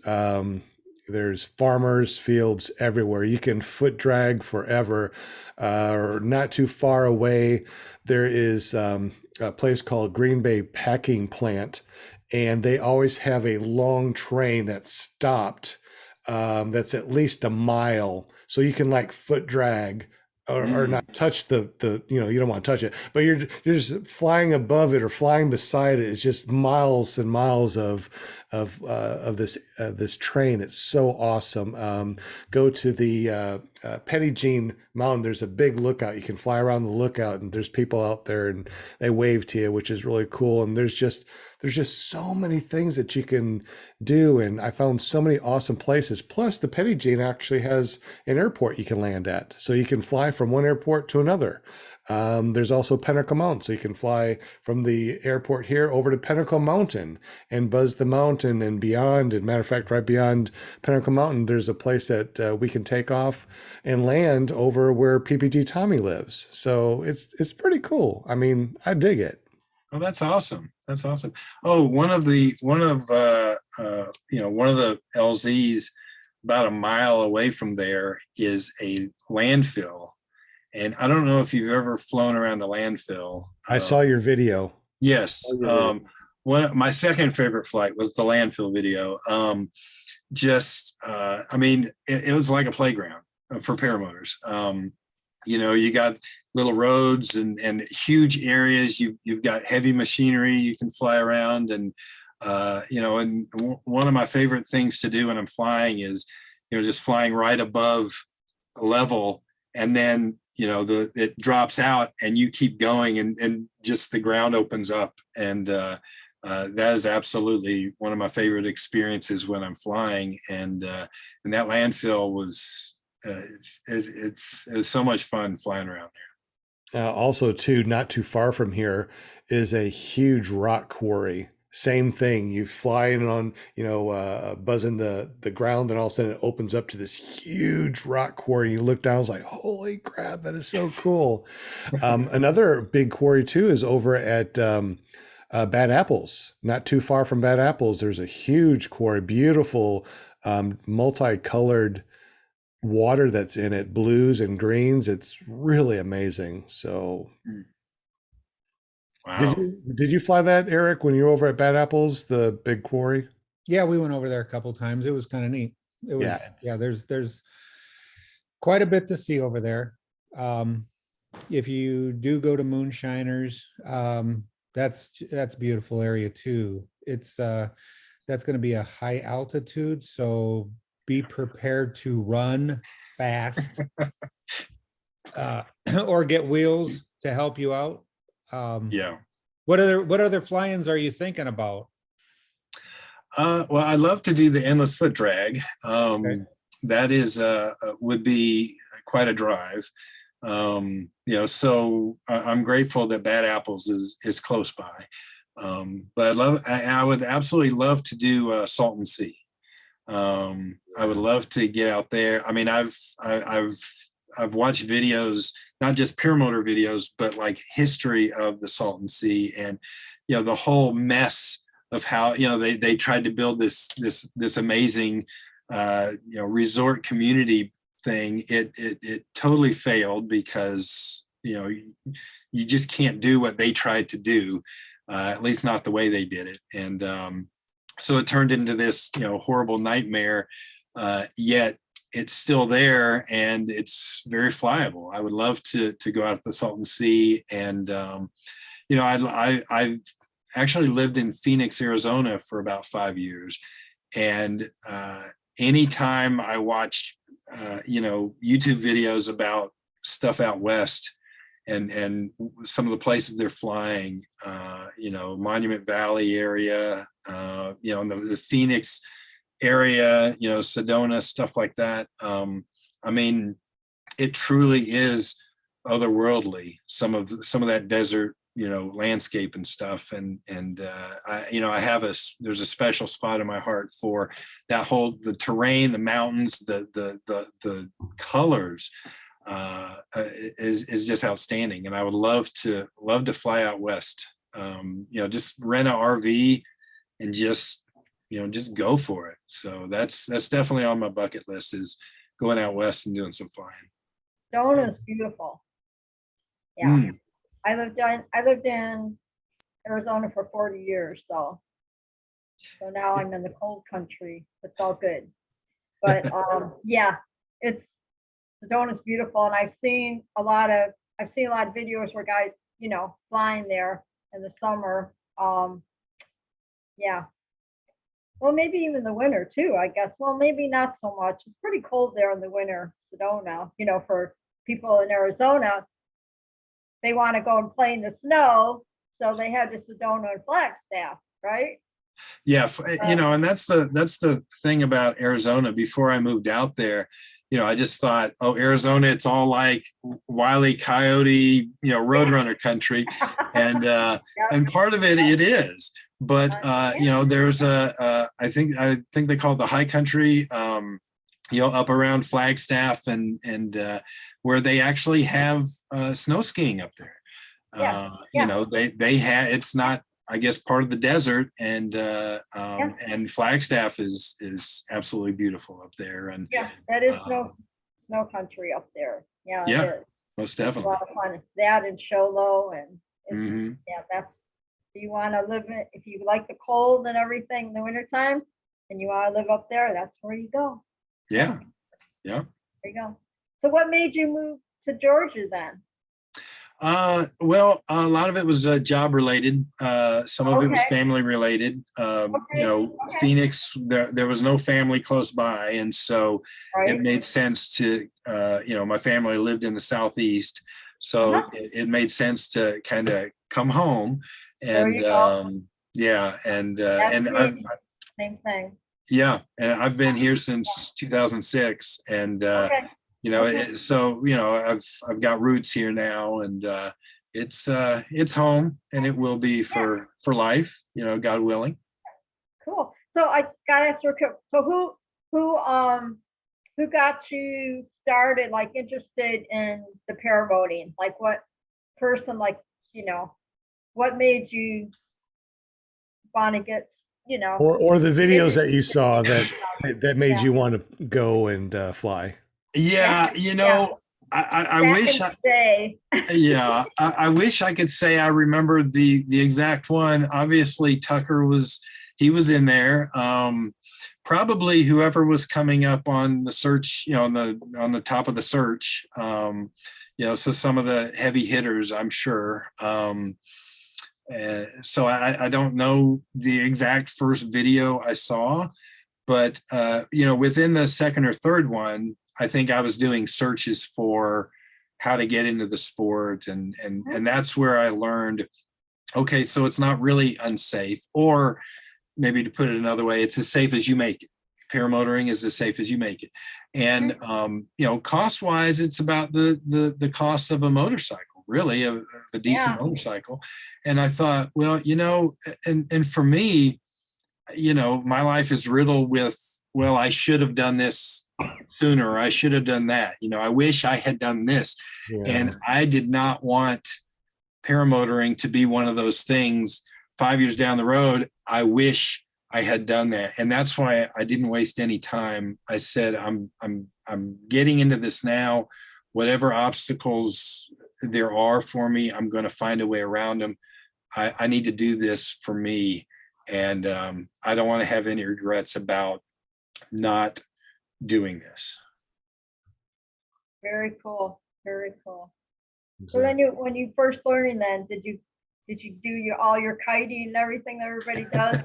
farmers fields everywhere. You can foot drag forever. Or not too far away, there is a place called Green Bay Packing Plant, and they always have a long train that's stopped. That's at least a mile, so you can like foot drag or not touch the you don't want to touch it, but you're just flying above it or flying beside it. It's just miles and miles of this train. It's so awesome. Go to the Petit Jean Mountain. There's a big lookout. You can fly around the lookout, and there's people out there, and they wave to you, which is really cool. And there's just so many things that you can do. And I found so many awesome places. Plus, the Petit Jean actually has an airport you can land at. So you can fly from one airport to another. There's also Pinnacle Mountain. So you can fly from the airport here over to Pinnacle Mountain and buzz the mountain and beyond. And matter of fact, right beyond Pinnacle Mountain, there's a place that we can take off and land over where PPG Tommy lives. So it's pretty cool. I mean, I dig it. Oh, that's awesome. That's awesome. Oh, one of the LZs about a mile away from there is a landfill. And I don't know if you've ever flown around a landfill. I saw your video. Yes. My second favorite flight was the landfill video. It was like a playground for paramotors. You got little roads and huge areas. You've got heavy machinery you can fly around, and and one of my favorite things to do when I'm flying is just flying right above level, and then it drops out and you keep going, and just the ground opens up, and that is absolutely one of my favorite experiences when I'm flying. And that landfill was it's so much fun flying around there. Also, too, not too far from here is a huge rock quarry. Same thing. You fly in on, buzzing the ground, and all of a sudden it opens up to this huge rock quarry. You look down, I was like, holy crap, that is so cool. Another big quarry, too, is over at Bad Apples. Not too far from Bad Apples, there's a huge quarry, beautiful, multicolored water that's in it, blues and greens. It's really amazing. So wow. Did you fly that, Eric, when you were over at Bad Apples, the big quarry? Yeah, we went over there a couple times. It was kind of neat. It was there's quite a bit to see over there. If you do go to Moonshiners, that's a beautiful area too. It's that's going to be a high altitude, so be prepared to run fast or get wheels to help you out. What other fly-ins are you thinking about? Well, I love to do the endless foot drag. Okay. That is would be quite a drive. So I'm grateful that Bad Apples is close by. But I would absolutely love to do Salton Sea. I would love to get out there. I mean, I've watched videos, not just paramotor videos, but like history of the Salton Sea, and the whole mess of how they tried to build this amazing resort community thing. It totally failed because you just can't do what they tried to do, at least not the way they did it. And so it turned into this horrible nightmare, yet it's still there and it's very flyable. I would love to go out to the Salton Sea. And I've actually lived in Phoenix, Arizona for about 5 years, and anytime I watch YouTube videos about stuff out west and some of the places they're flying, Monument Valley area, in the Phoenix area, Sedona, stuff like that. I mean, it truly is otherworldly, some of that desert, landscape and stuff. And there's a special spot in my heart for that the terrain, the mountains, the colors, is just outstanding. And I would love to fly out west just rent an RV and just go for it. So that's definitely on my bucket list, is going out west and doing some flying. Sedona's beautiful. Yeah. I lived in Arizona for 40 years, so now I'm in the cold country. It's all good. But it's Sedona's beautiful, and I've seen a lot of videos where guys, flying there in the summer. Well, maybe even the winter too, I guess. Well, maybe not so much. It's pretty cold there in the winter, Sedona. For people in Arizona, they want to go and play in the snow, so they have the Sedona and Flagstaff, right? Yeah, and that's the thing about Arizona. Before I moved out there, I just thought, oh, Arizona, it's all like Wile E. Coyote, Roadrunner country, and and part of it is. But there's I think they call it the high country, up around Flagstaff and where they actually have snow skiing up there. They have, it's not, I guess, part of the desert, and Flagstaff is absolutely beautiful up there. And that is snow country up there. Yeah, most definitely. A lot of fun. That and Sholo, and that's. You want to live in, if you like the cold and everything in the wintertime and you want to live up there, that's where you go. Yeah. There you go. So what made you move to Georgia then? Well, a lot of it was job related. Some of it was family related. Phoenix, there was no family close by. And so it made sense to, my family lived in the Southeast. So it made sense to kind of come home. And and same thing. Yeah, and I've been here since 2006, and so I've got roots here now, and it's home, and it will be for life, God willing. Cool. So I got to ask you, so who got you started, like interested in the paramotoring? Like what person, what made you want to get, or the videos that you saw that made you want to go and fly? I wish I wish I could say I remember the exact one. Obviously Tucker was in there. Probably whoever was coming up on the search, on the top of the search. So some of the heavy hitters, I'm sure. So I don't know the exact first video I saw, but within the second or third one, I think I was doing searches for how to get into the sport, and that's where I learned, okay, so it's not really unsafe, or maybe to put it another way, it's as safe as you make it. Paramotoring is as safe as you make it. And cost wise, it's about the cost of a motorcycle. Really a decent motorcycle. And I thought, well, and for me, my life is riddled with, well, I should have done this sooner. I should have done that. I wish I had done this. And I did not want paramotoring to be one of those things 5 years down the road. I wish I had done that. And that's why I didn't waste any time. I said, I'm getting into this now. Whatever obstacles there are for me, I'm going to find a way around them. I need to do this for me. And I don't want to have any regrets about not doing this. Very cool. Very cool. So then when you first learning, then did you do all your kiting and everything that everybody does?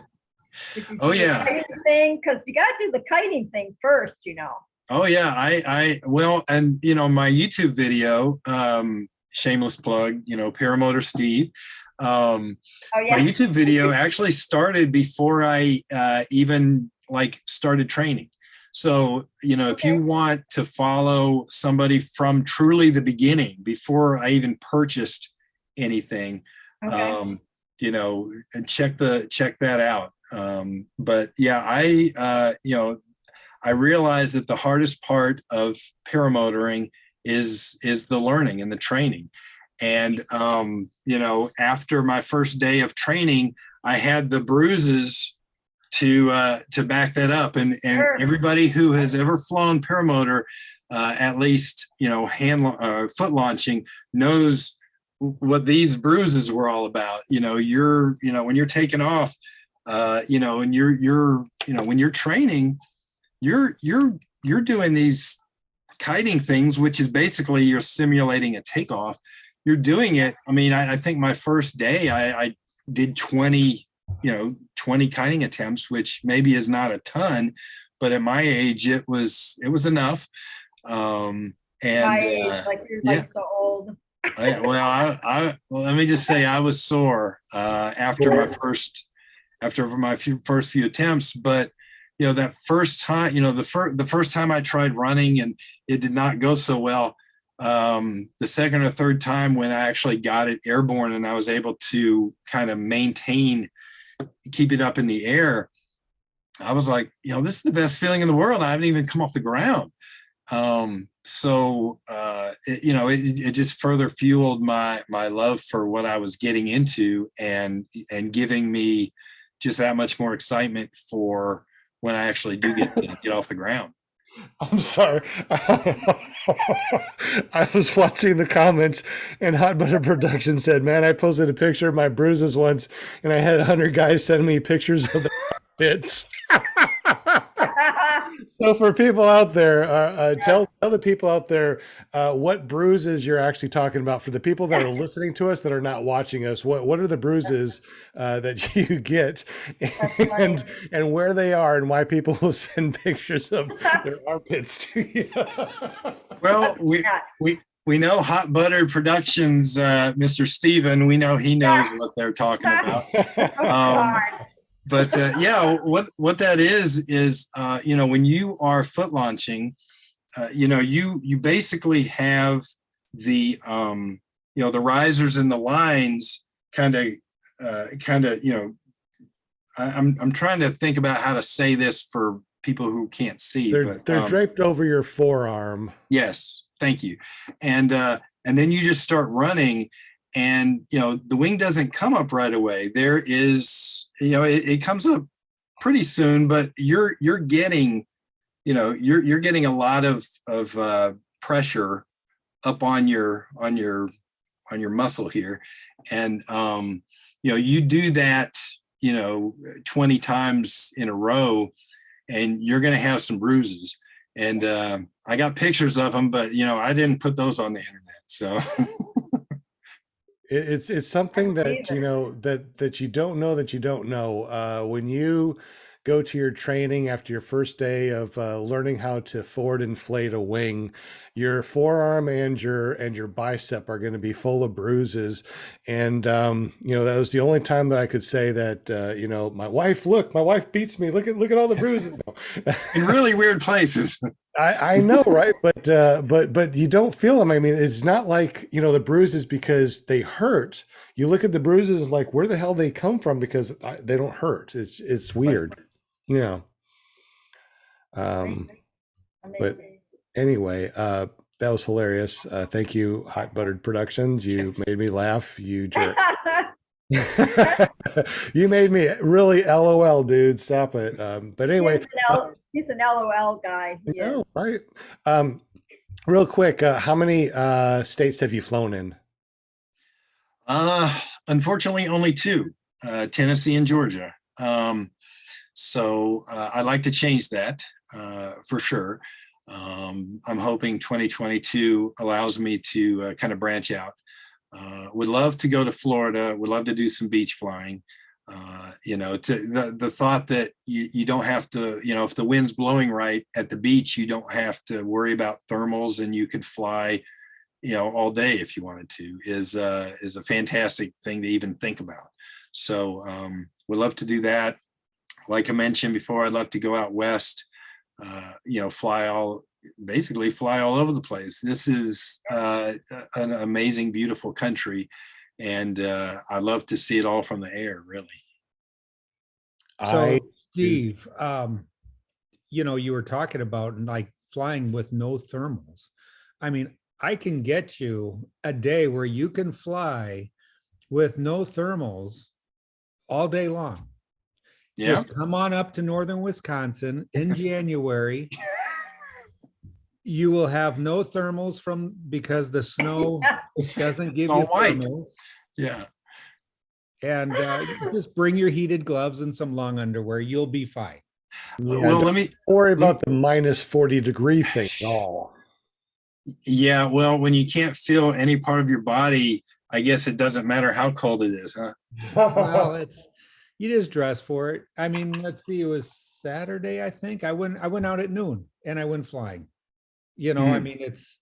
Did you do the kiting thing? Because you got to do the kiting thing first, Oh yeah, well, and my YouTube video, shameless plug, Paramotor Steve. My YouTube video actually started before I even started training. So, if you want to follow somebody from truly the beginning, before I even purchased anything, check that out. But yeah, I realized that the hardest part of paramotoring is the learning and the training. And, after my first day of training, I had the bruises to back that up. And Sure. everybody who has ever flown paramotor, at least, foot launching, knows what these bruises were all about. When you're taking off, and when you're training, you're doing these kiting things, which is basically you're simulating a takeoff. You're doing it. I mean, I think my first day I did 20 kiting attempts, which maybe is not a ton, but at my age it was enough. Like you're like so old. Well, let me just say I was sore after my first few attempts, but that first time, the first time I tried running and it did not go so well. The second or third time when I actually got it airborne and I was able to kind of keep it up in the air, I was like, this is the best feeling in the world. I haven't even come off the ground. It just further fueled my love for what I was getting into and giving me just that much more excitement for when I actually do get off the ground. I'm sorry. I was watching the comments and Hot Butter Production said, man, I posted a picture of my bruises once and I had 100 guys send me pictures of the bits. So for people out there, tell the people out there what bruises you're actually talking about. For the people that are listening to us that are not watching us, what are the bruises that you get, and where they are, and why people will send pictures of their armpits to you? Well, we know Hot Butter Productions, Mr. Steven, we know he knows what they're talking about. But what that is when you are foot launching, you basically have the the risers and the lines kind of I'm trying to think about how to say this for people who can't see. They're draped over your forearm. Yes, thank you. And then you just start running. And, the wing doesn't come up right away. There is, it comes up pretty soon, but you're getting, you're getting a lot of pressure up on your muscle here. And, you do that, 20 times in a row and you're going to have some bruises. And I got pictures of them, but, I didn't put those on the internet. So. It's something that that you don't know that you don't know. When you go to your training after your first day of learning how to forward inflate a wing, your forearm and your bicep are going to be full of bruises. And that was the only time that I could say that my wife beats me. Look at all the bruises. In really weird places. I know, right? But you don't feel them. I mean, it's not like the bruises because they hurt. You look at the bruises like where the hell they come from because they don't hurt. It's weird, But anyway, that was hilarious. Thank you, Hot Buttered Productions. You made me laugh. You jerk. You made me really LOL, dude. Stop it. But anyway. He's an LOL guy. Right. Real quick, how many states have you flown in? Unfortunately, only 2, Tennessee and Georgia. So I'd like to change that for sure. I'm hoping 2022 allows me to kind of branch out. Would love to go to Florida. Would love to do some beach flying. The thought that you don't have to, if the wind's blowing right at the beach, you don't have to worry about thermals and you could fly, all day if you wanted to is a fantastic thing to even think about. So we'd love to do that. Like I mentioned before, I'd love to go out west, fly all over the place. This is an amazing, beautiful country. And I love to see it all from the air, really. So, Steve, you were talking about like flying with no thermals. I mean, I can get you a day where you can fly with no thermals all day long. Yeah. Just come on up to northern Wisconsin in January. You will have no thermals because the snow doesn't give All you white. thermals. Yeah. And just bring your heated gloves and some long underwear. You'll be fine. Yeah, Well, don't let me. worry about the minus 40-degree thing at all. Yeah. Well, when you can't feel any part of your body, I guess it doesn't matter how cold it is, huh? Well, you just dress for it. I mean, let's see, it was Saturday, I think. I went out at noon and I went flying. I Mm. mean, it's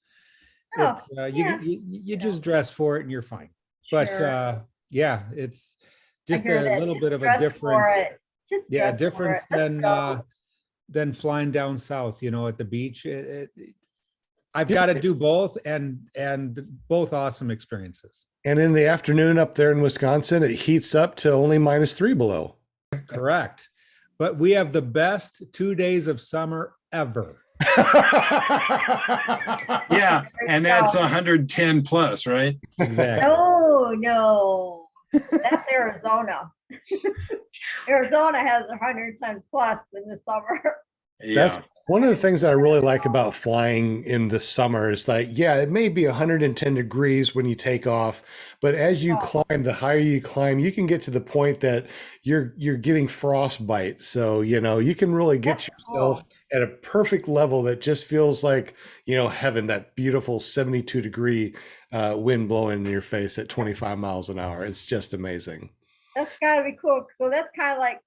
Oh, you yeah. just dress for it and you're fine. But Sure. yeah, it's I just hear a that. little Just bit of a dress for difference. it. Just Yeah, dress for difference it. Let's go. than flying down south, at the beach. I've got to do both, and both awesome experiences. And in the afternoon up there in Wisconsin, it heats up to only -3 below. Correct. But we have the best 2 days of summer ever. Yeah. And that's 110 plus, right? Exactly. No. That's Arizona. Arizona has 110 plus in the summer. Yeah. That's one of the things that I really like about flying in the summer is like, yeah, it may be 110 degrees when you take off, but as you climb, the higher you climb, you can get to the point that you're getting frostbite. So, you can really get That's yourself at a perfect level that just feels like, heaven, that beautiful 72-degree wind blowing in your face at 25 miles an hour. It's just amazing. That's gotta be cool. So that's kind of like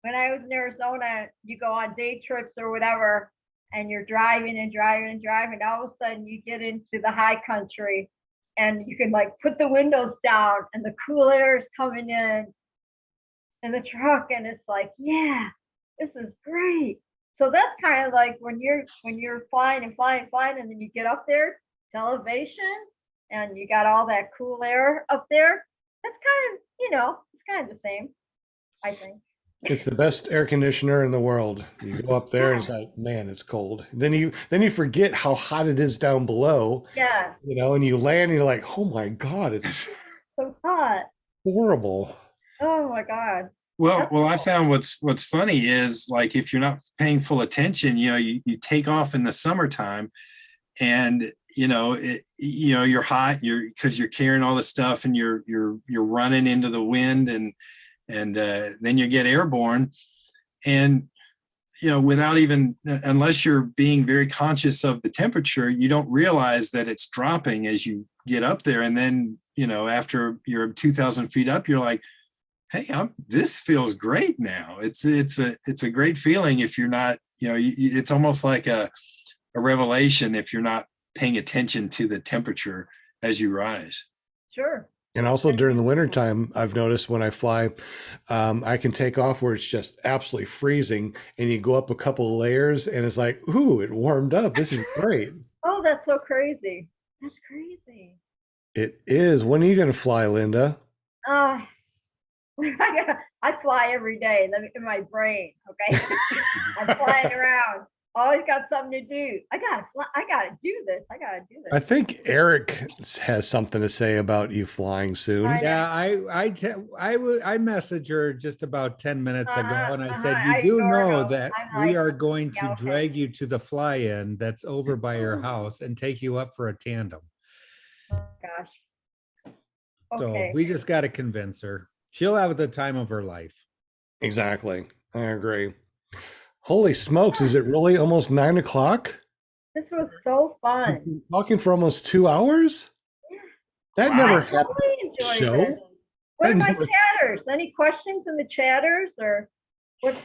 when I was in Arizona, you go on day trips or whatever, and you're driving and driving and driving. All of a sudden, you get into the high country, and you can like put the windows down, and the cool air is coming in the truck, and it's like, yeah, this is great. So that's kind of like when you're flying and flying and flying, and then you get up there to elevation, and you got all that cool air up there. That's kind of, it's kind of the same, I think. It's the best air conditioner in the world. You go up there and it's like, man, it's cold. Then you forget how hot it is down below. Yeah. And you land and you're like, oh my God, it's So hot. horrible. Oh my God. Well, I found what's funny is like if you're not paying full attention, you take off in the summertime, and you're hot, because you're carrying all this stuff, and you're running into the wind, and then you get airborne, and without even, unless you're being very conscious of the temperature, you don't realize that it's dropping as you get up there, and then after you're 2,000 feet up, you're like, hey, this feels great now. It's a great feeling if you're not, it's almost like a revelation if you're not paying attention to the temperature as you rise. Sure. And also during the wintertime, I've noticed when I fly, I can take off where it's just absolutely freezing, and you go up a couple of layers and it's like, ooh, it warmed up. This is great. Oh, that's so crazy. That's crazy. It is. When are you going to fly, Linda? I fly every day in my brain. Okay. I'm flying around. Always got something to do. I gotta do this. I think Eric has something to say about you flying soon. Yeah, I messaged her just about 10 minutes ago, and I said, I you do ignored know him. that I'm we like, are going to yeah, okay. drag you to the fly-in that's over by your house and take you up for a tandem. Oh gosh. So Okay. we just got to convince her. She'll have the time of her life. Exactly. I agree. Holy smokes. Is it really almost 9 o'clock? This was so fun. We've been talking for almost 2 hours? That Wow. never I happened. totally enjoyed Show? this. What That are my never- chatters? Any questions in the chatters, or what's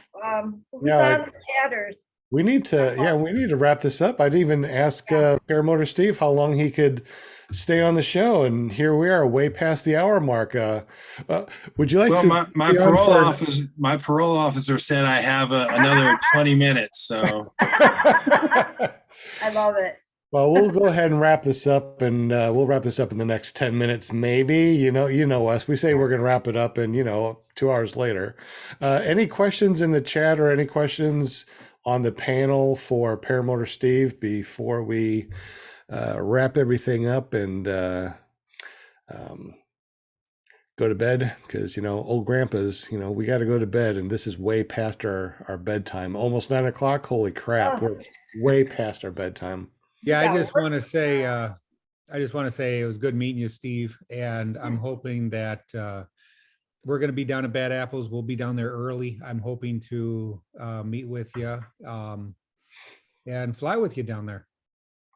who's Yeah, on the chatters? We need to wrap this up. I'd even ask Paramotor Steve how long he could stay on the show, and here we are, way past the hour mark. Would you like Well, to? my be on parole officer said I have another 20 minutes. So I love it. Well, we'll go ahead and wrap this up, and we'll wrap this up in the next 10 minutes, maybe. You know us. We say we're going to wrap it up, and 2 hours later. Any questions in the chat, or any questions on the panel for Paramotor Steve before we wrap everything up and go to bed, because old grandpas, we got to go to bed, and this is way past our bedtime, almost 9 o'clock. Holy crap, we're way past our bedtime. Yeah, I just want to say it was good meeting you, Steve, and I'm hoping that we're going to be down at Bad Apples. We'll be down there early. I'm hoping to meet with you and fly with you down there.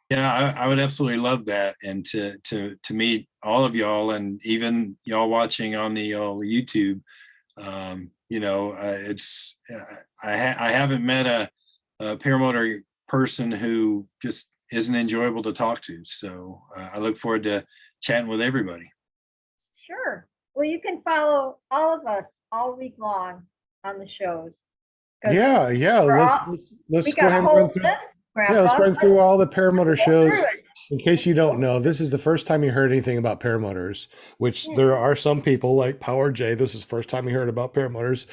Yeah, I would absolutely love that, and to meet all of y'all, and even y'all watching on the YouTube. It's I haven't met a paramotor person who just isn't enjoyable to talk to. So I look forward to chatting with everybody. Sure. Well, you can follow all of us all week long on the shows. Yeah. Let's go ahead and run through. Grandpa. Yeah, let's run through all the paramotor shows. Through it. In case you don't know, this is the first time you heard anything about paramotors, which there are some people like Power J. This is the first time you heard about paramotors.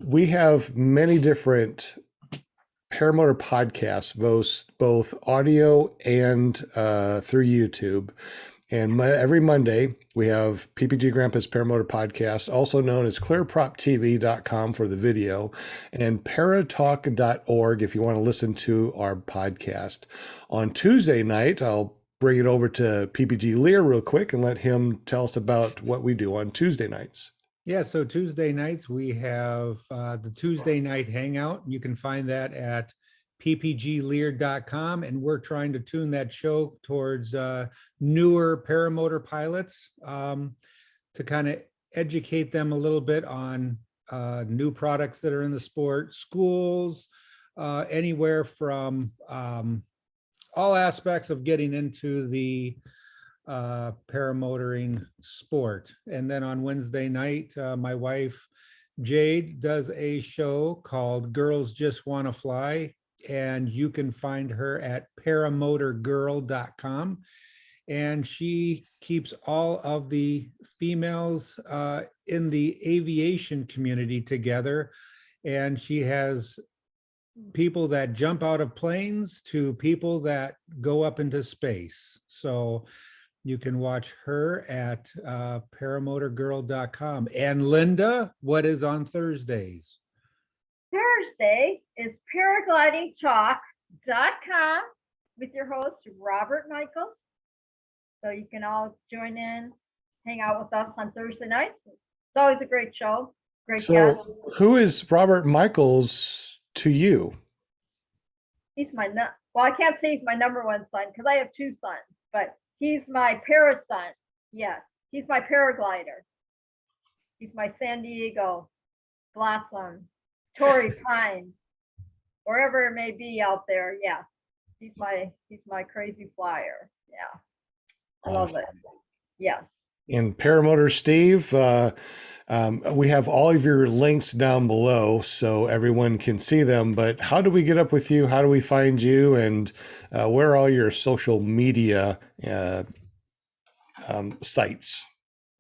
We have many different paramotor podcasts, both audio and through YouTube. And every Monday, we have PPG Grandpa's Paramotor Podcast, also known as clearproptv.com for the video, and paratalk.org if you want to listen to our podcast. On Tuesday night, I'll bring it over to PPG Lear real quick and let him tell us about what we do on Tuesday nights. Yeah, so Tuesday nights, we have the Tuesday night hangout. You can find that at ppglear.com, and we're trying to tune that show towards newer paramotor pilots to kind of educate them a little bit on new products that are in the sport, schools, anywhere from all aspects of getting into the paramotoring sport. And then on Wednesday night, my wife Jade does a show called Girls Just Want to Fly, and you can find her at paramotorgirl.com. And she keeps all of the females in the aviation community together. And she has people that jump out of planes to people that go up into space. So you can watch her at paramotorgirl.com. And Linda, what is on Thursdays? Thursday is paraglidingtalk.com with your host, Robert Michaels. So you can all join in, hang out with us on Thursday nights. It's always a great show. Great guest. So who is Robert Michaels to you? He's well, I can't say he's my number one son because I have two sons, but he's my para son. Yes, he's my paraglider. He's my San Diego Blossom, Torrey Pine, wherever it may be out there. Yeah, he's my crazy flyer. Yeah, I love it. Yeah. And Paramotor Steve, we have all of your links down below so everyone can see them. But how do we get up with you? How do we find you? And where are all your social media sites?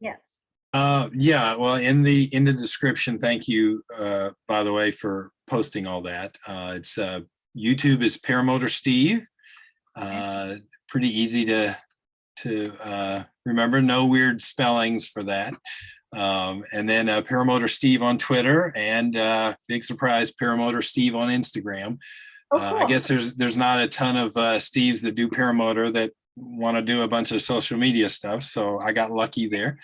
Yeah. Well, in the description, thank you, by the way, for posting all that. It's YouTube is Paramotor Steve. Pretty easy to remember, no weird spellings for that. And then Paramotor Steve on Twitter, and big surprise, Paramotor Steve on Instagram. Oh, cool. I guess there's not a ton of Steves that do paramotor that want to do a bunch of social media stuff, so I got lucky there.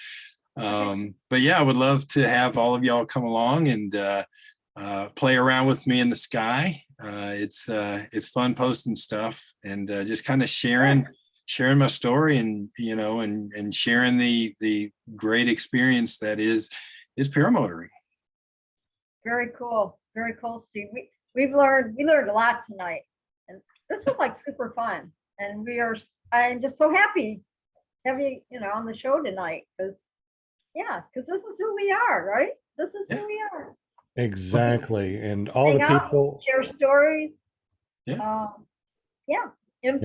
But yeah, I would love to have all of y'all come along and play around with me in the sky. It's fun posting stuff and just kind of sharing my story, and and sharing the great experience that is paramotoring. Very cool, Steve. We learned a lot tonight, and this was like super fun. And I'm just so happy having you on the show tonight because this is who we are, right? This is who we are. Exactly, and all Hang the out, people share stories. Info,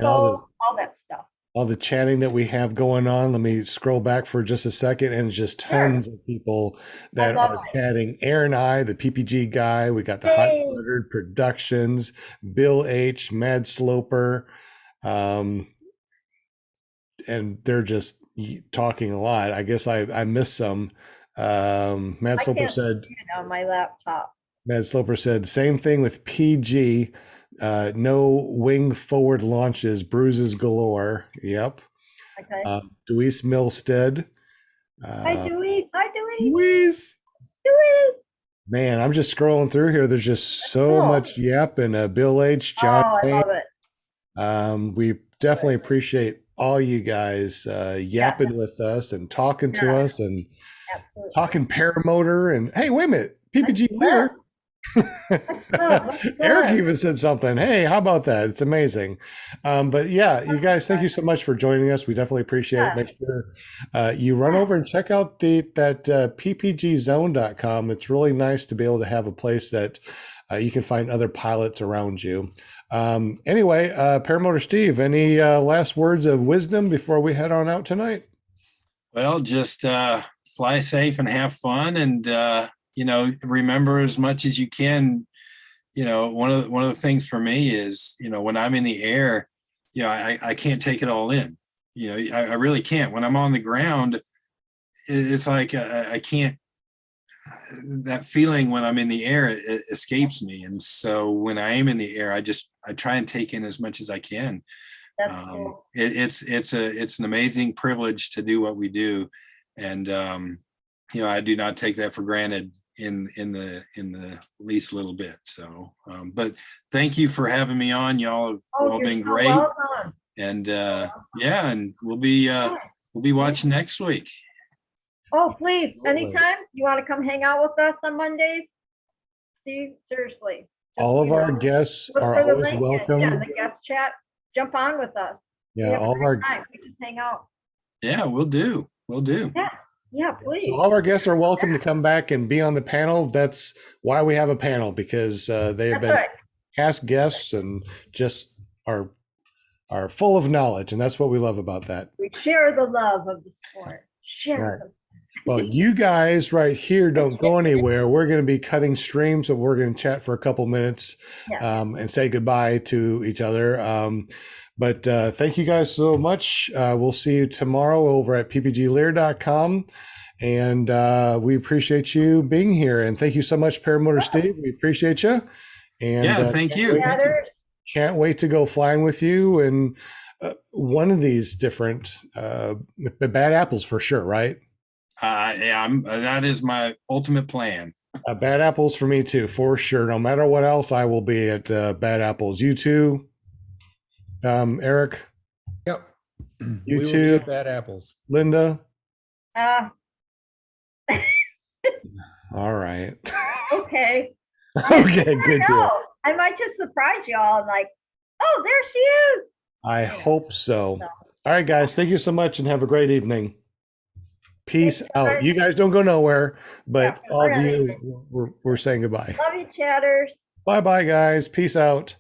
all that stuff. All the chatting that we have going on. Let me scroll back for just a second, and just tons of people that are chatting. Aaron I, the PPG guy. We got the Hot Buttered Productions, Bill H, Mad Sloper, and they're just talking a lot. I guess I missed some. Matt I Sloper can't said, see it on my laptop. Matt Sloper said, same thing with PG. No wing forward launches, bruises galore. Yep. Okay. Deweese Milstead. Hi, Dewey. Hi, Dewey. Deweese. Dewey. Man, I'm just scrolling through here. There's just so Cool. much yapping. Bill H, Oh, John I Wayne. love it. We definitely appreciate all you guys yapping with us and talking to Yeah. us and Absolutely. talking paramotor. And hey, wait a minute, PPG Lear. That's good. Eric even said something. Hey, how about that? It's amazing. But yeah, you guys, thank you so much for joining us. We definitely appreciate it. Make sure you run over and check out that ppgzone.com. It's really nice to be able to have a place that you can find other pilots around you. Anyway, Paramotor Steve, any last words of wisdom before we head on out tonight? Well, just fly safe and have fun, and remember as much as you can. One of the things for me is, when I'm in the air, I can't take it all in. I really can't. When I'm on the ground, it's like I can't. That feeling when I'm in the air, it escapes me, and so when I am in the air, I try and take in as much as I can. That's cool. It's an amazing privilege to do what we do, and I do not take that for granted in the least little bit. So, but thank you for having me on. Y'all have all been great, welcome. and and we'll be watching next week. Oh, please, Absolutely. anytime you want to come hang out with us on Mondays, Steve, seriously. All of our guests Look are for the always link and, welcome. Yeah, the guest chat. Jump on with us. We Yeah, have a all of great our time. We just hang out. Yeah, we'll do. Yeah, please. So all of our guests are welcome to come back and be on the panel. That's why we have a panel, because they have That's been right. past guests and just are full of knowledge, and that's what we love about that. We share the love of the sport. Share Right. Well, you guys right here don't go anywhere. We're going to be cutting streams, so we're going to chat for a couple minutes and say goodbye to each other. But thank you guys so much. We'll see you tomorrow over at ppglear.com. And we appreciate you being here. And thank you so much, Paramotor Steve. We appreciate you. And Thank you. can't wait to go flying with you. And one of these different bad apples for sure, right? That is my ultimate plan. Bad apples for me too, for sure. No matter what else, I will be at bad apples. You too, Eric. Yep. You We will too, be at Bad Apples. Linda. All right. Okay. Okay, good deal. I might just surprise y'all like, oh, there she is. I hope so. All right, guys. Thank you so much and have a great evening. Peace out. You guys don't go nowhere, but all of you, we're saying goodbye. Love you, chatters. Bye-bye, guys. Peace out.